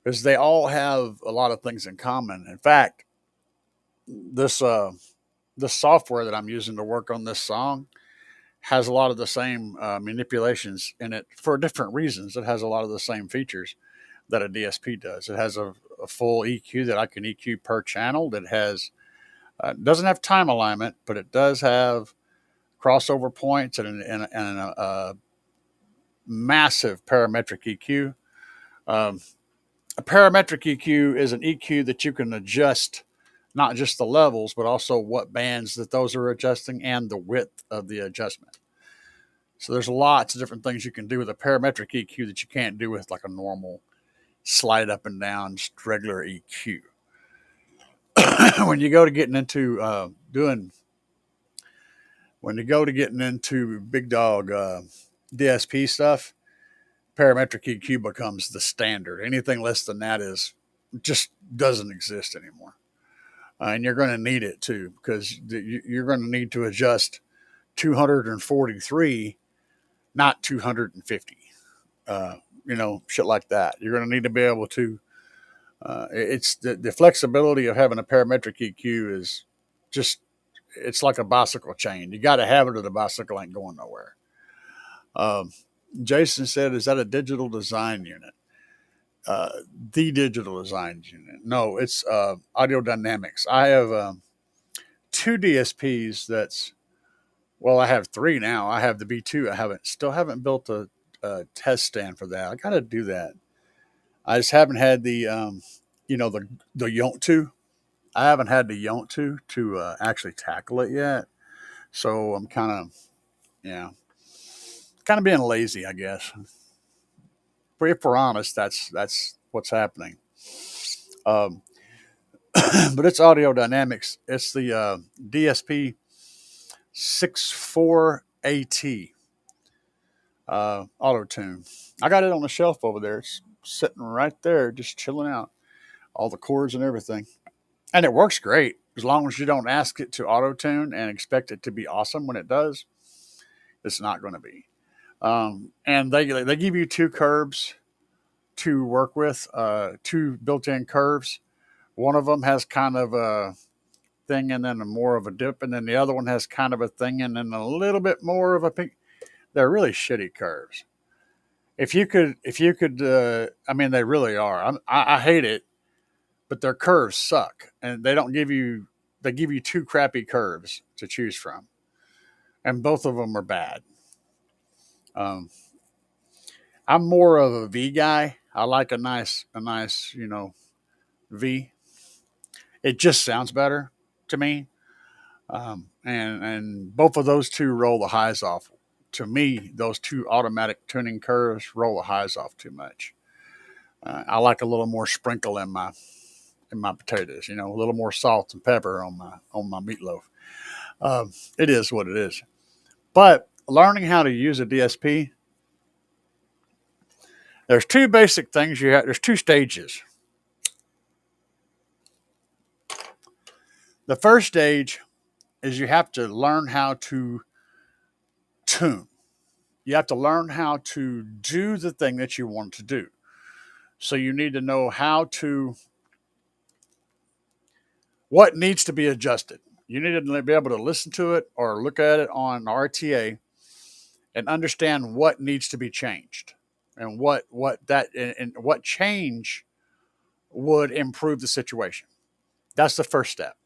S2: because they all have a lot of things in common. In fact, this software that I'm using to work on this song has a lot of the same manipulations in it for different reasons. It has a lot of the same features that a DSP does. It has a full EQ that I can EQ per channel. It has doesn't have time alignment, but it does have crossover points and a massive parametric EQ. A parametric EQ is an EQ that you can adjust not just the levels, but also what bands that those are adjusting and the width of the adjustment. So there's lots of different things you can do with a parametric EQ that you can't do with like a normal slide up and down, just regular EQ. When you go to getting into big dog DSP stuff, parametric EQ becomes the standard. Anything less than that just doesn't exist anymore. And you're going to need it too, because you're going to need to adjust 243, not 250. Shit like that. You're going to need to be able to. It's the flexibility of having a parametric EQ is just, it's like a bicycle chain. You got to have it or the bicycle ain't going nowhere. Jason said, is that a digital design unit? The digital design unit. No, it's Audio Dynamics. I have 2 DSPs I have 3 now. I have the B2. I still haven't built a test stand for that. I got to do that. I just haven't had the Yontu. I haven't had the Yontu to actually tackle it yet. So I'm kind of being lazy, I guess. But if we're honest, that's what's happening. But it's Audio Dynamics. It's the DSP 64AT auto tune. I got it on the shelf over there. It's sitting right there, just chilling out. All the chords and everything. And it works great as long as you don't ask it to auto tune and expect it to be awesome when it does. It's not going to be. And they give you 2 curbs to work with, 2 built-in curves. One of them has kind of a thing and then more of a dip, and then the other one has kind of a thing and then a little bit more of a pink. They're really shitty curves. If you could, they really are. I hate it, but their curves suck, and they give you 2 crappy curves to choose from, and both of them are bad. I'm more of a V guy. I like a nice, V. It just sounds better to me. And both of those 2 roll the highs off. To me, those 2 automatic tuning curves roll the highs off too much. I like a little more sprinkle in my potatoes, a little more salt and pepper on my meatloaf. It is what it is. But learning how to use a DSP, There's two basic things you have. There's two stages. The first stage is you have to learn how to tune. You have to learn how to do the thing that you want to do. So you need to know what needs to be adjusted. You need to be able to listen to it or look at it on RTA and understand what needs to be changed and what change would improve the situation. That's the first step.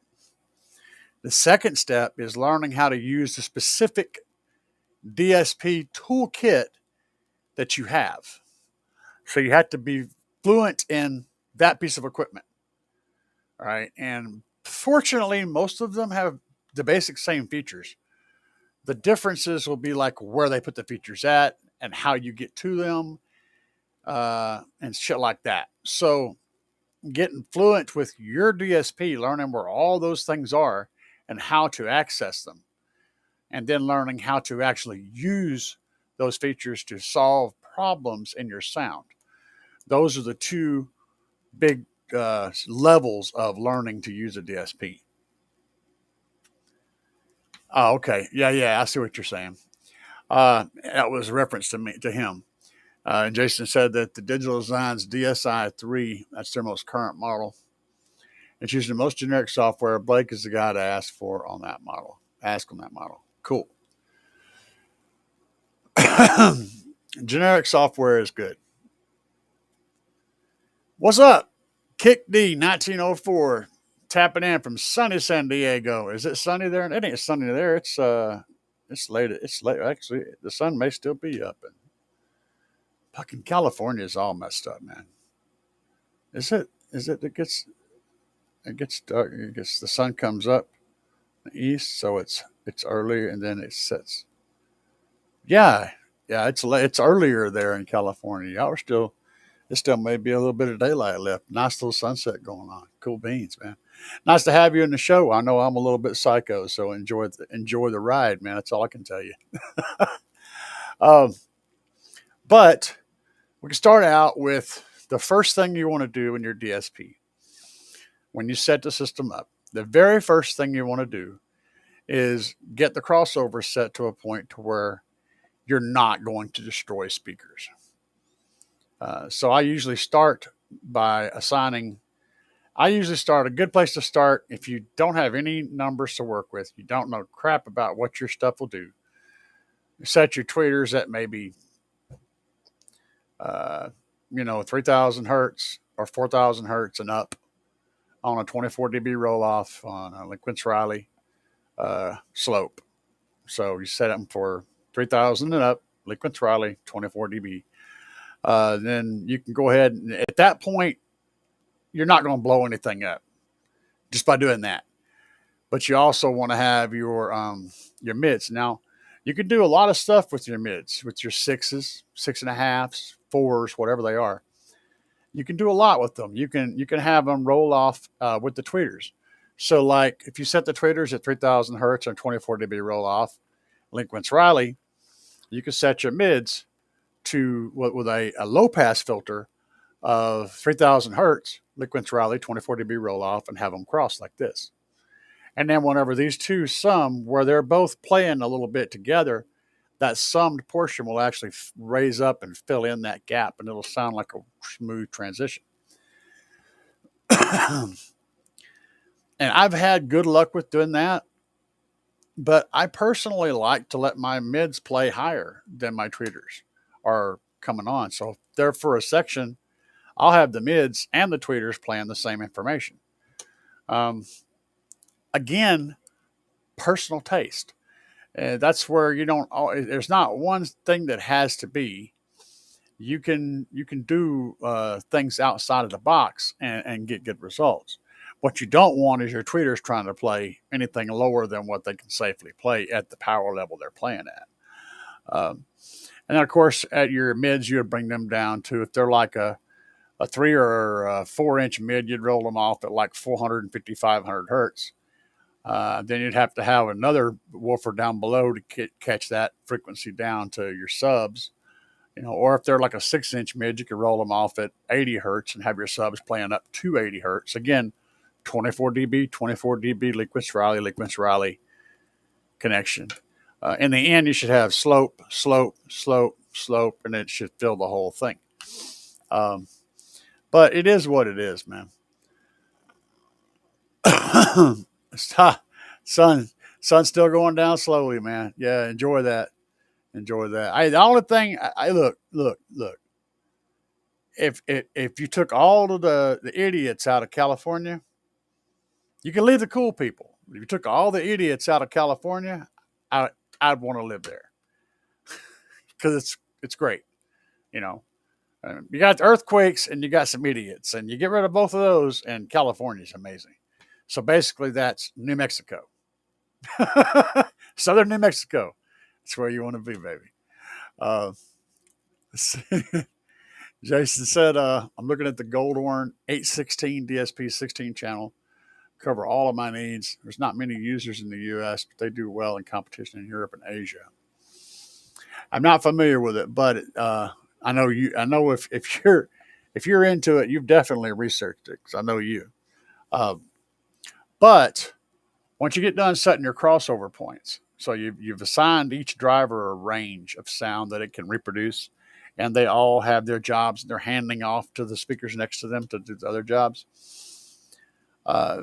S2: The second step is learning how to use the specific DSP toolkit that you have. So you have to be fluent in that piece of equipment. All right. And fortunately, most of them have the basic same features. The differences will be like where they put the features at and how you get to them and shit like that. So getting fluent with your DSP, learning where all those things are and how to access them, and then learning how to actually use those features to solve problems in your sound. Those are the two big levels of learning to use a DSP. Oh, okay. Yeah. I see what you're saying. That was a reference to him. And Jason said that the Digital Designs DSi-3, that's their most current model. It's using the most generic software. Blake is the guy to ask on that model. Cool. Generic software is good. What's up? Kick D 1904 tapping in from sunny San Diego. Is it sunny there? It ain't sunny there. It's late. It's late. Actually, the sun may still be up. And fucking California is all messed up, man. Is it? It gets dark. The sun comes up east, so it's early and then it sets. Yeah. It's earlier there in California. Y'all are still. There still may be a little bit of daylight left. Nice little sunset going on. Cool beans, man. Nice to have you in the show. I know I'm a little bit psycho, so enjoy the ride, man. That's all I can tell you. But we can start out with the first thing you want to do in your DSP. When you set the system up, the very first thing you want to do is get the crossover set to a point to where you're not going to destroy speakers. So I usually start by assigning. A good place to start if you don't have any numbers to work with, you don't know crap about what your stuff will do. Set your tweeters at maybe, 3,000 hertz or 4,000 hertz and up on a 24 dB roll off on a Linquence-Riley slope. So you set them for 3,000 and up, Linquence-Riley, 24 dB. Then you can go ahead and at that point, you're not going to blow anything up just by doing that. But you also want to have your mids. Now, you can do a lot of stuff with your mids, with your 6s, 6.5s, 4s, whatever they are. You can do a lot with them. You can have them roll off with the tweeters. So, like if you set the tweeters at 3,000 hertz and 24 dB roll off, Linquence-Riley, you can set your mids to with a low pass filter of 3,000 hertz, Linquence-Riley, 24 dB roll off, and have them cross like this. And then whenever these two sum, where they're both playing a little bit together, that summed portion will actually raise up and fill in that gap, and it'll sound like a smooth transition. And I've had good luck with doing that, but I personally like to let my mids play higher than my tweeters are coming on. So there for a section, I'll have the mids and the tweeters playing the same information. Again, personal taste. That's where there's not one thing that has to be. You can do things outside of the box and get good results. What you don't want is your tweeters trying to play anything lower than what they can safely play at the power level they're playing at. And then, of course, at your mids, you would bring them down to, if they're like a 3 or a 4-inch mid, you'd roll them off at like 450, 500 hertz. Then you'd have to have another woofer down below to catch that frequency down to your subs, Or if they're like a 6-inch mid, you can roll them off at 80 hertz and have your subs playing up to 80 hertz. Again, 24 dB Liquence Riley connection. In the end, you should have slope, and it should fill the whole thing. But it is what it is, man. Sun's still going down slowly, man. Yeah, enjoy that. The only thing I look. If you took all of the idiots out of California, you can leave the cool people. If you took all the idiots out of California, I'd want to live there because it's great. You got the earthquakes and you got some idiots, and you get rid of both of those, and California's amazing. So basically, that's New Mexico, southern New Mexico. That's where you want to be, baby. Jason said, I'm looking at the Goldhorn 816 DSP 16 channel. Cover all of my needs. There's not many users in the U.S., but they do well in competition in Europe and Asia. I'm not familiar with it, but I know you. I know if you're into it, you've definitely researched it because I know you. But once you get done setting your crossover points, so you've assigned each driver a range of sound that it can reproduce, and they all have their jobs, and they're handing off to the speakers next to them to do the other jobs.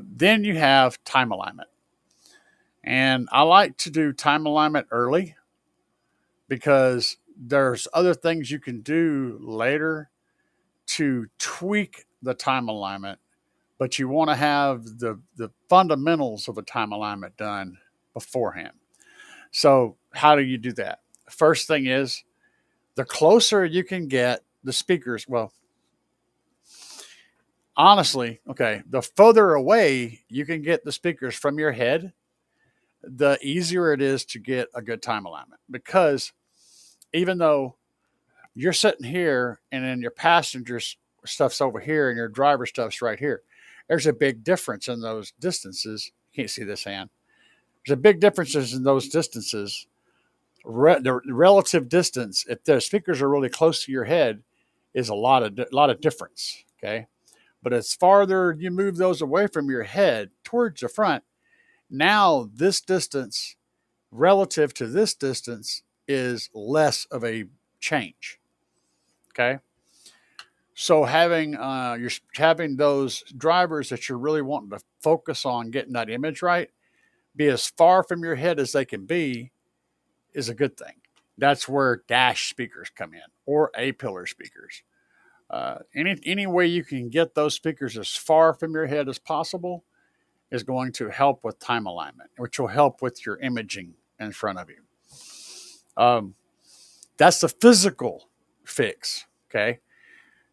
S2: Then you have time alignment. And I like to do time alignment early because there's other things you can do later to tweak the time alignment, but you want to have the fundamentals of a time alignment done beforehand. So how do you do that? First thing is, the closer you can get the speakers, well, honestly, okay, the further away you can get the speakers from your head, the easier it is to get a good time alignment. Because even though you're sitting here and then your passenger stuff's over here and your driver stuff's right here, there's a big difference in those distances. You can't see this hand. There's a big differences in those distances. The relative distance, if the speakers are really close to your head, is a lot of difference. Okay, but as farther you move those away from your head towards the front, now this distance relative to this distance is less of a change. Okay, so having you're having those drivers that you're really wanting to focus on getting that image right, be as far from your head as they can be, is a good thing. That's where dash speakers come in, or A-pillar speakers. Any way you can get those speakers as far from your head as possible is going to help with time alignment, which will help with your imaging in front of you. That's the physical fix, okay?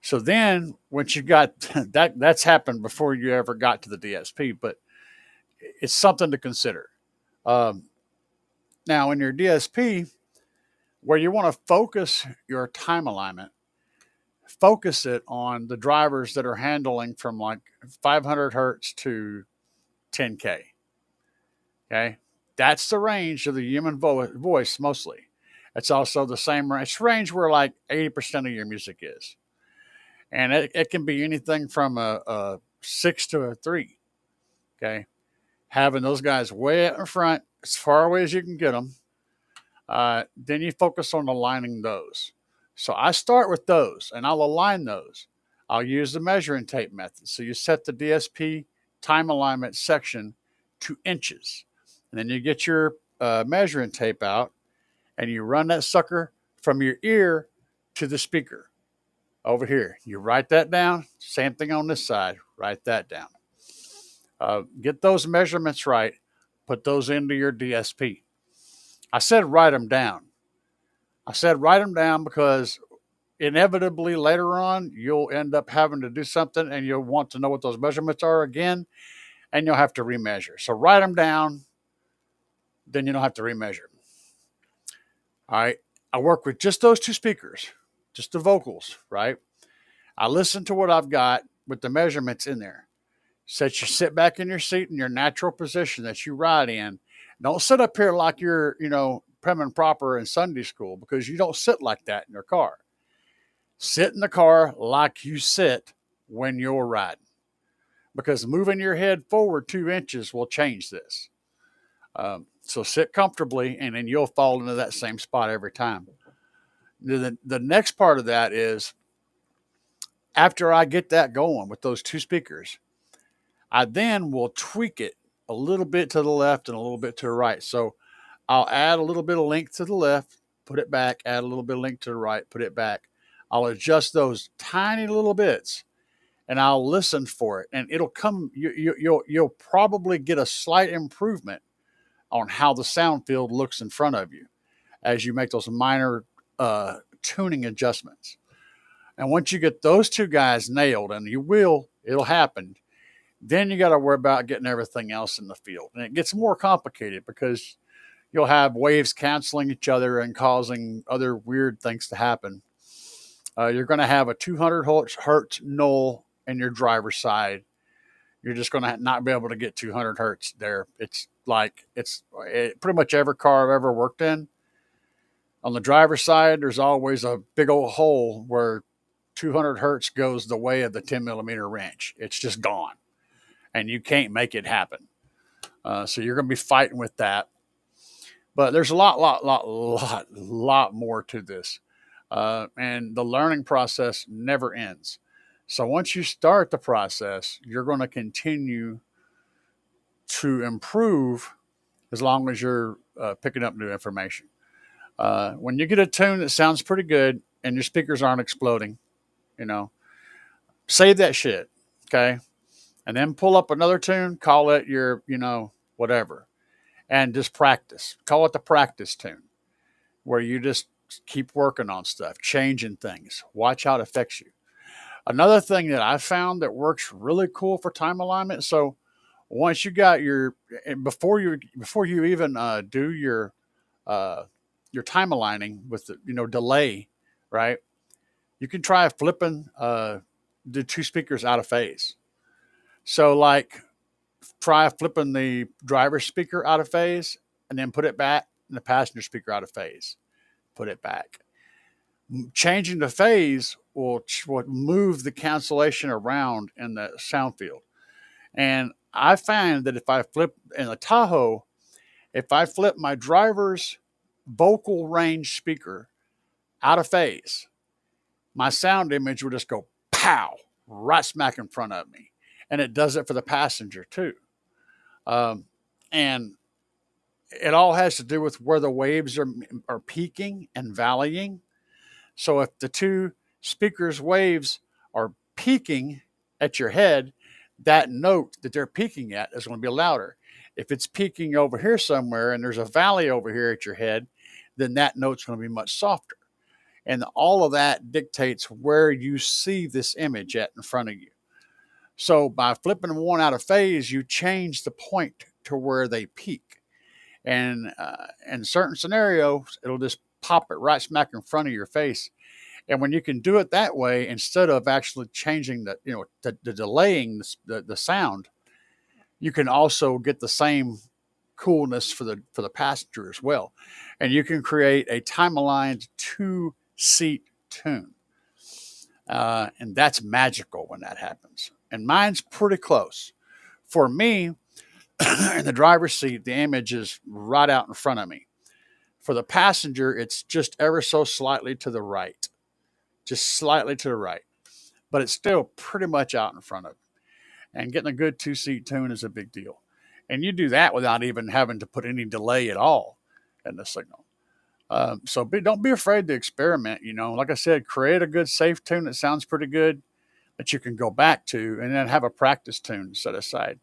S2: So then, once you got that's happened before you ever got to the DSP, but it's something to consider. Now, in your DSP, where you want to focus your time alignment, focus it on the drivers that are handling from like 500 hertz to 10K. Okay? That's the range of the human voice mostly. It's also the same range where like 80% of your music is. And it can be anything from a 6 to a 3. Okay? Having those guys way out in front, as far away as you can get them. Then you focus on aligning those. So I start with those, and I'll align those. I'll use the measuring tape method. So you set the DSP time alignment section to inches. And then you get your measuring tape out, and you run that sucker from your ear to the speaker over here. You write that down. Same thing on this side. Write that down. Get those measurements right. Put those into your DSP. I said write them down. I said write them down because inevitably later on, you'll end up having to do something and you'll want to know what those measurements are again, and you'll have to remeasure. So write them down, then you don't have to remeasure. All right. I work with just those two speakers, just the vocals, right? I listen to what I've got with the measurements in there. Sit back in your seat in your natural position that you ride in. Don't sit up here like you're, prim and proper in Sunday school, because you don't sit like that in your car. Sit in the car like you sit when you're riding, because moving your head forward 2 inches will change this. So sit comfortably, and then you'll fall into that same spot every time. The next part of that is, after I get that going with those 2 speakers, I then will tweak it a little bit to the left and a little bit to the right. So I'll add a little bit of length to the left, put it back, add a little bit of length to the right, put it back. I'll adjust those tiny little bits, and I'll listen for it, and it'll come. You'll probably get a slight improvement on how the sound field looks in front of you as you make those minor tuning adjustments. And once you get those 2 guys nailed, and it'll happen, then you got to worry about getting everything else in the field. And it gets more complicated because you'll have waves canceling each other and causing other weird things to happen. You're going to have a 200 hertz null in your driver's side. You're just going to not be able to get 200 hertz there. It's pretty much every car I've ever worked in. On the driver's side, there's always a big old hole where 200 hertz goes the way of the 10 millimeter wrench. It's just gone, and you can't make it happen. So you're going to be fighting with that. But there's a lot more to this. And the learning process never ends. So once you start the process, you're going to continue to improve as long as you're picking up new information. When you get a tune that sounds pretty good and your speakers aren't exploding, save that shit, okay? And then pull up another tune, call it your, whatever, and just practice. Call it the practice tune, where you just keep working on stuff, changing things. Watch how it affects you. Another thing that I found that works really cool for time alignment. So once you got before you even do your time aligning with the delay, right? You can try flipping the 2 speakers out of phase. So try flipping the driver's speaker out of phase and then put it back, and the passenger speaker out of phase. Put it back. Changing the phase will move the cancellation around in the sound field. And I find that if I flip in the Tahoe, if I flip my driver's vocal range speaker out of phase, my sound image will just go pow, right smack in front of me. And it does it for the passenger too. And it all has to do with where the waves are peaking and valleying. So if the 2 speakers' waves are peaking at your head, that note that they're peaking at is going to be louder. If it's peaking over here somewhere and there's a valley over here at your head, then that note's going to be much softer. And all of that dictates where you see this image at in front of you. So by flipping one out of phase, you change the point to where they peak. And in certain scenarios, it'll just pop it right smack in front of your face. And when you can do it that way, instead of actually changing the delaying the sound, you can also get the same coolness for the passenger as well. And you can create a time aligned 2-seat tune. And that's magical when that happens. And mine's pretty close. For me, in the driver's seat, the image is right out in front of me. For the passenger, it's just ever so slightly to the right. Just slightly to the right. But it's still pretty much out in front of them. And getting a good 2-seat tune is a big deal. And you do that without even having to put any delay at all in the signal. So don't be afraid to experiment. Like I said, create a good safe tune that sounds pretty good that you can go back to, and then have a practice tune set aside.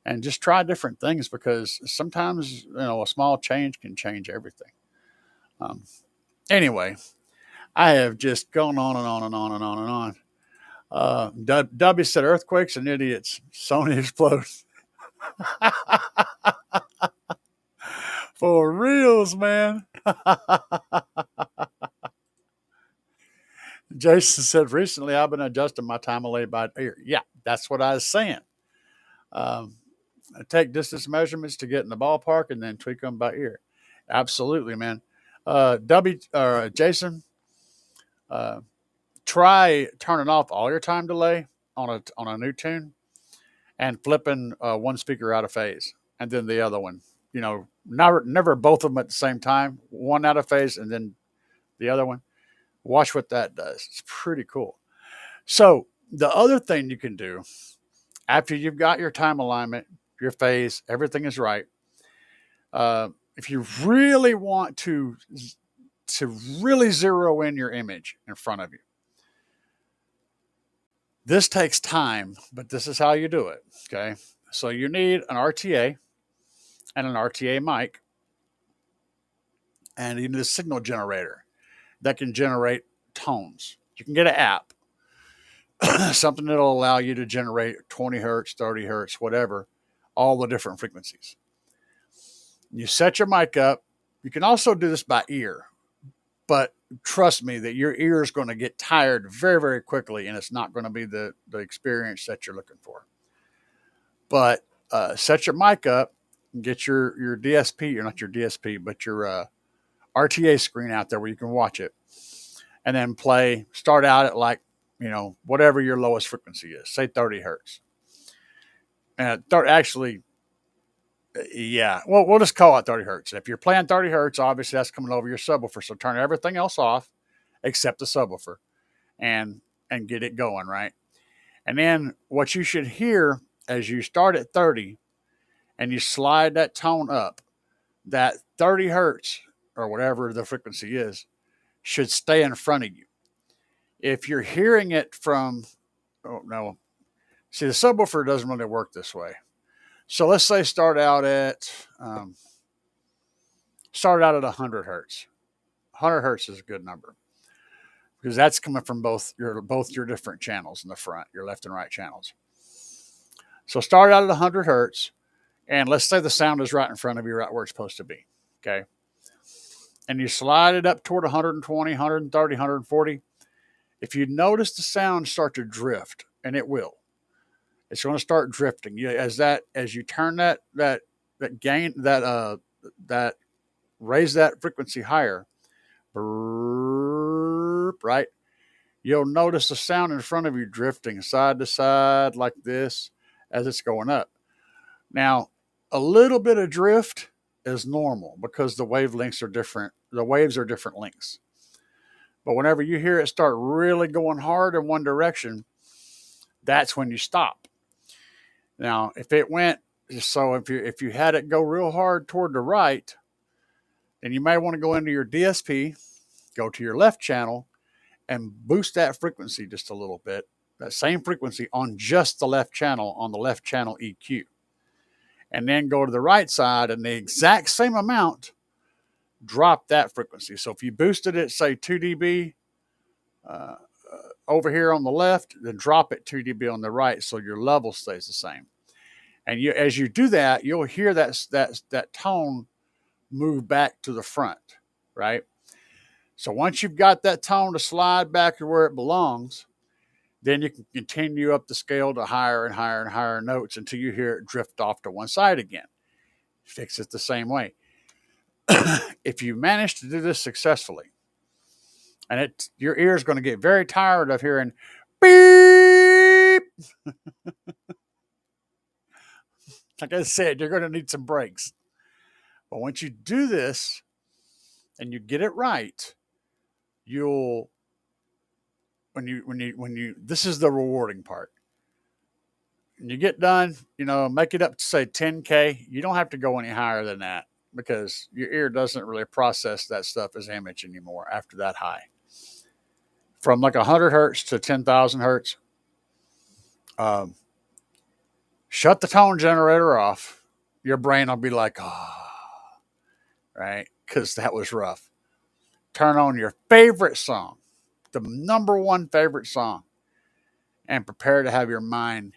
S2: And just try different things, because sometimes, a small change can change everything. Anyway, I have just gone on and on and on and on and on. W said earthquakes and idiots. Sony explodes. For reals, man. Jason said, recently I've been adjusting my time delay by ear. Yeah, that's what I was saying. I take distance measurements to get in the ballpark and then tweak them by ear. Absolutely, man. Jason, try turning off all your time delay on a new tune and flipping one speaker out of phase and then the other one. You know, never both of them at the same time. One out of phase and then the other one. Watch what that does. It's pretty cool. So the other thing you can do after you've got your time alignment, your phase, everything is right. If you really want to really zero in your image in front of you, this takes time, but this is how you do it. Okay, so you need an RTA and an RTA mic, and you need a signal generator that can generate tones. You can get an app, something that'll allow you to generate 20 hertz, 30 hertz, whatever, all the different frequencies. You set your mic up. You can also do this by ear, but trust me that your ear is going to get tired very, very quickly, and it's not going to be the experience that you're looking for. But set your mic up, and get your DSP, or not your DSP, but your RTA screen out there where you can watch it, and then start out at like, whatever your lowest frequency is, say 30 hertz. And actually, yeah, well, we'll just call it 30 hertz. If you're playing 30 hertz, obviously that's coming over your subwoofer. So turn everything else off except the subwoofer and get it going, right? And then what you should hear as you start at 30 and you slide that tone up, that 30 hertz or whatever the frequency is should stay in front of you. If you're hearing it from, oh no, see, the subwoofer doesn't really work this way. So let's say start out at 100 hertz. 100 hertz is a good number because that's coming from both your different channels in the front, your left and right channels. So start out at 100 hertz, and let's say the sound is right in front of you, right where it's supposed to be. Okay, and you slide it up toward 120, 130, 140. If you notice the sound start to drift, and it will. It's going to start drifting. As you turn that gain, that raise that frequency higher, right? You'll notice the sound in front of you drifting side to side like this as it's going up. Now, a little bit of drift is normal because the wavelengths are different. The waves are different lengths. But whenever you hear it start really going hard in one direction, that's when you stop. Now, if it went, so if you had it go real hard toward the right, then you may want to go into your DSP, go to your left channel, and boost that frequency just a little bit, that same frequency on just the left channel, on the left channel EQ. And then go to the right side and the exact same amount, drop that frequency. So if you boosted it, say 2 dB, over here on the left, then drop it 2 dB on the right so your level stays the same. And as you do that, you'll hear that tone move back to the front, right? So once you've got that tone to slide back to where it belongs, then you can continue up the scale to higher and higher and higher notes until you hear it drift off to one side again. Fix it the same way. If you manage to do this successfully, and your ear is going to get very tired of hearing beep. Like I said, you're going to need some breaks. But once you do this and you get it right, this is the rewarding part. When you get done, make it up to say 10K. You don't have to go any higher than that because your ear doesn't really process that stuff as image anymore after that high. From like 100 hertz to 10,000 hertz, shut the tone generator off. Your brain will be like, right? Because that was rough. Turn on your favorite song, the number one favorite song, and prepare to have your mind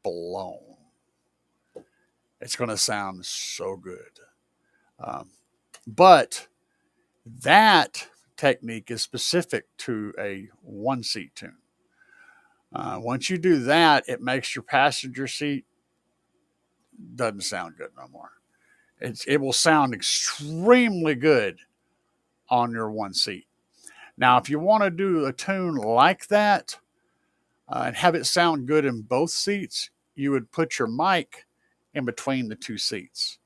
S2: blown. It's going to sound so good. But that technique is specific to a one-seat tune. Once you do that, it makes your passenger seat doesn't sound good no more. It will sound extremely good on your one seat. Now, if you want to do a tune like that and have it sound good in both seats, you would put your mic in between the two seats,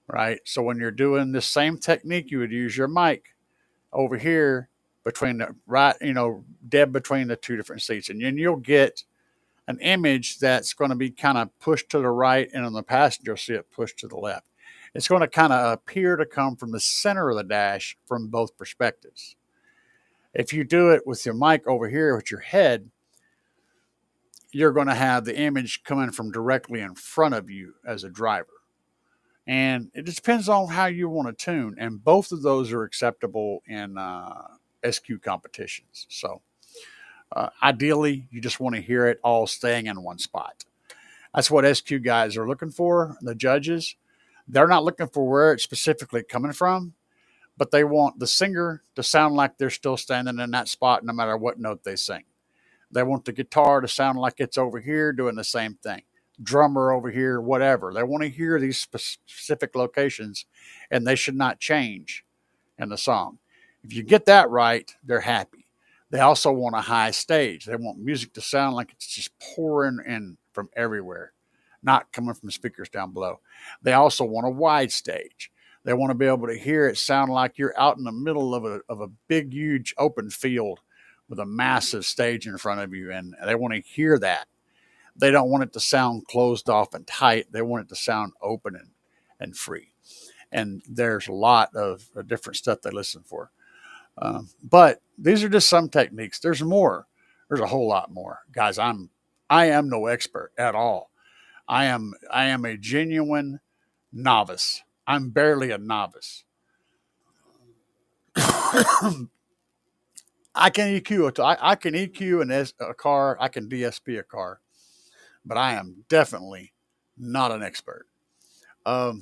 S2: right? So when you're doing the same technique, you would use your mic over here between the right, dead between the two different seats. And then you'll get an image that's going to be kind of pushed to the right, and on the passenger seat pushed to the left. It's going to kind of appear to come from the center of the dash from both perspectives. If you do it with your mic over here with your head, you're going to have the image coming from directly in front of you as a driver. And it depends on how you want to tune. And both of those are acceptable in SQ competitions. So ideally, you just want to hear it all staying in one spot. That's what SQ guys are looking for, the judges. They're not looking for where it's specifically coming from, but they want the singer to sound like they're still standing in that spot no matter what note they sing. They want the guitar to sound like it's over here doing the same thing. Drummer over here, whatever. They want to hear these specific locations, and they should not change in the song. If you get that right, they're happy. They also want a high stage. They want music to sound like it's just pouring in from everywhere, not coming from speakers down below. They also want a wide stage. They want to be able to hear it sound like you're out in the middle of a big, huge open field with a massive stage in front of you, and they want to hear that. They don't want it to sound closed off and tight. They want it to sound open and free. And there's a lot of different stuff they listen for. But these are just some techniques. There's more. There's a whole lot more. Guys, I am no expert at all. I am a genuine novice. I'm barely a novice. I can EQ a car. I can DSP a car, but I am definitely not an expert. All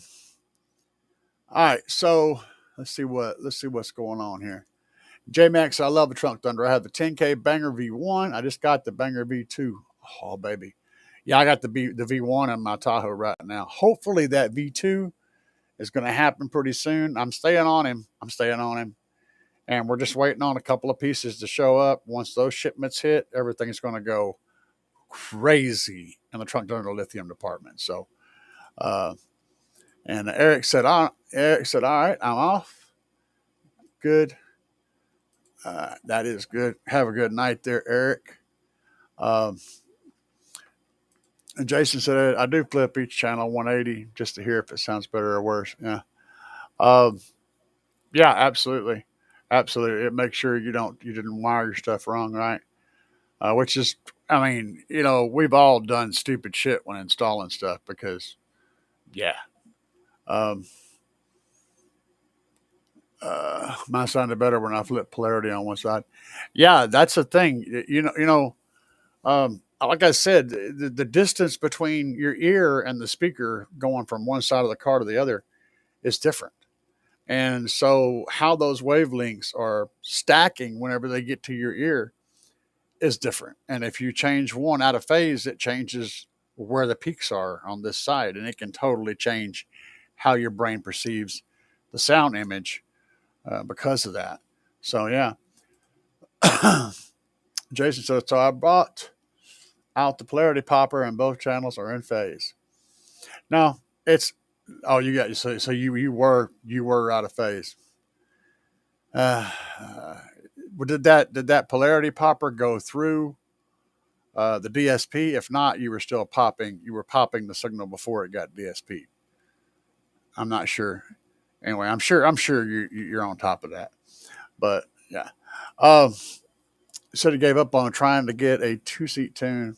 S2: right, so let's see what's going on here. J Max, I love the Trunk Thunder. I have the 10K Banger V1. I just got the Banger V2. Oh baby, yeah, I got the V1 in my Tahoe right now. Hopefully that V2 is going to happen pretty soon. I'm staying on him. And we're just waiting on a couple of pieces to show up. Once those shipments hit, everything's going to go crazy in the Trunk Thunder Lithium department. So, and Eric said, all right, I'm off. Good. That is good. Have a good night there, Eric. And Jason said, I do flip each channel 180 just to hear if it sounds better or worse. Yeah. Yeah, absolutely. Absolutely. It makes sure you didn't wire your stuff wrong, right? Which is, I mean, we've all done stupid shit when installing stuff because, yeah. Mine sounded better when I flipped polarity on one side. Yeah, that's the thing. Like I said, the distance between your ear and the speaker going from one side of the car to the other is different. And so how those wavelengths are stacking whenever they get to your ear is different. And if you change one out of phase, it changes where the peaks are on this side. And it can totally change how your brain perceives the sound image because of that. So, yeah. Jason says, so I brought out the polarity popper and both channels are in phase. No, it's, oh, you got, so you were out of phase. Did that polarity popper go through the DSP? If not, you were popping the signal before it got DSP. I'm not sure. Anyway, I'm sure you're on top of that. But yeah. Said he gave up on trying to get a 2-seat tune.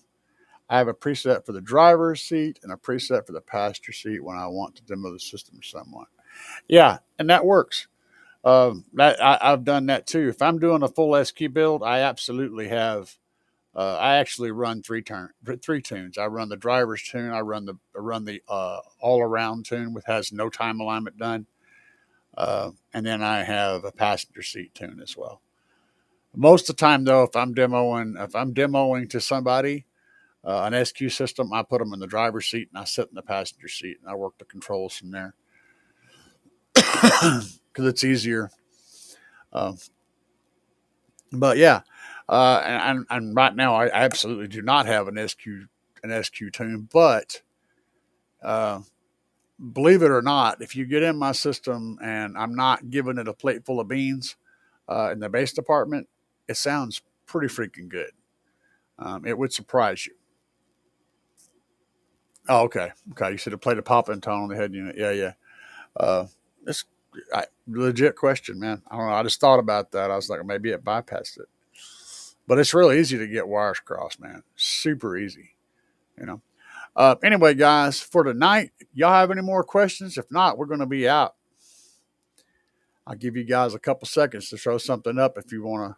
S2: I have a preset for the driver's seat and a preset for the passenger seat when I want to demo the system to someone. Yeah, and that works. I've done that too. If I'm doing a full SQ build, I absolutely have. I actually run three tunes. I run the driver's tune. I run the all around tune, which has no time alignment done, and then I have a passenger seat tune as well. Most of the time, though, if I'm demoing to somebody an SQ system, I put them in the driver's seat and I sit in the passenger seat and I work the controls from there because it's easier. But yeah, and right now I absolutely do not have an SQ tune, but believe it or not, if you get in my system and I'm not giving it a plate full of beans in the bass department, it sounds pretty freaking good. It would surprise you. Oh, okay. Okay. You should have played a pop-in tone on the head unit. Yeah, yeah. It's legit question, man. I don't know. I just thought about that. I was like, maybe it bypassed it. But it's real easy to get wires crossed, man. Super easy, you know. Anyway, guys, for tonight, y'all have any more questions? If not, we're going to be out. I'll give you guys a couple seconds to throw something up if you want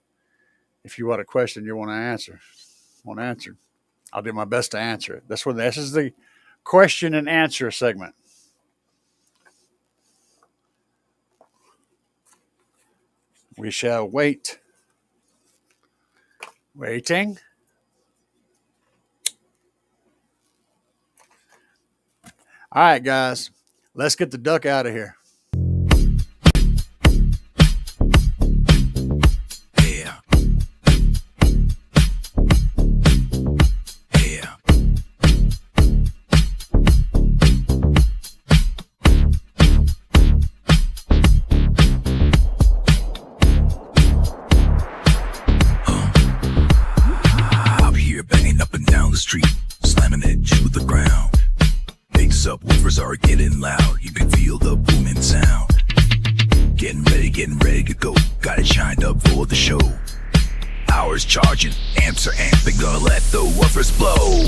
S2: a question you want to answer. I'll do my best to answer it. This is the question and answer segment. We shall wait. Waiting. All right, guys, let's get the duck out of here.
S1: Yeah. Yeah. Out here banging up and down the street, slamming it to the ground. Subwoofers are getting loud, you can feel the booming sound. Getting ready to go, got it shined up for the show. Powers charging, amps are amping, gonna let the woofers blow.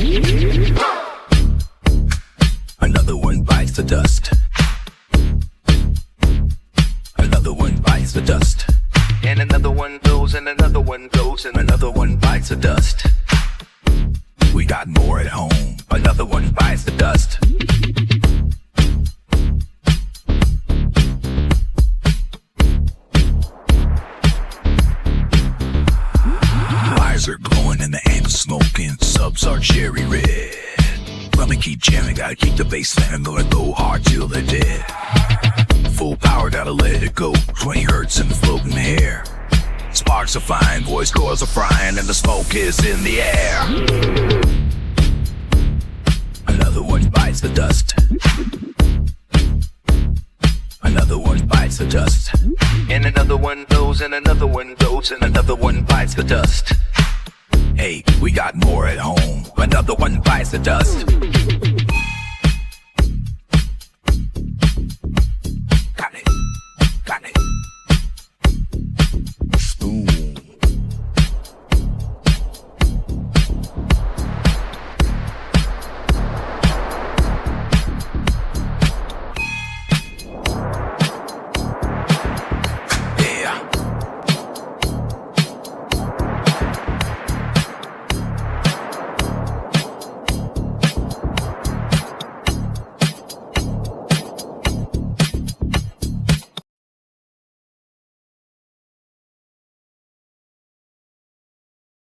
S1: Another one bites the dust. Another one bites the dust. And another one goes, and another one goes, and another one bites the dust. We got more at home, another one bites the dust. Wires are glowing and the amps smoking, subs are cherry red. Let me keep jamming, gotta keep the bass slamming, gonna go hard till they're dead. Full power, gotta let it go, 20 hertz in the floating hair. Sparks are flying, voice cords are frying, and the smoke is in the air. Another one bites the dust. Another one bites the dust. And another one goes, and another one goes, and another one bites the dust. Hey, we got more at home. Another one bites the dust.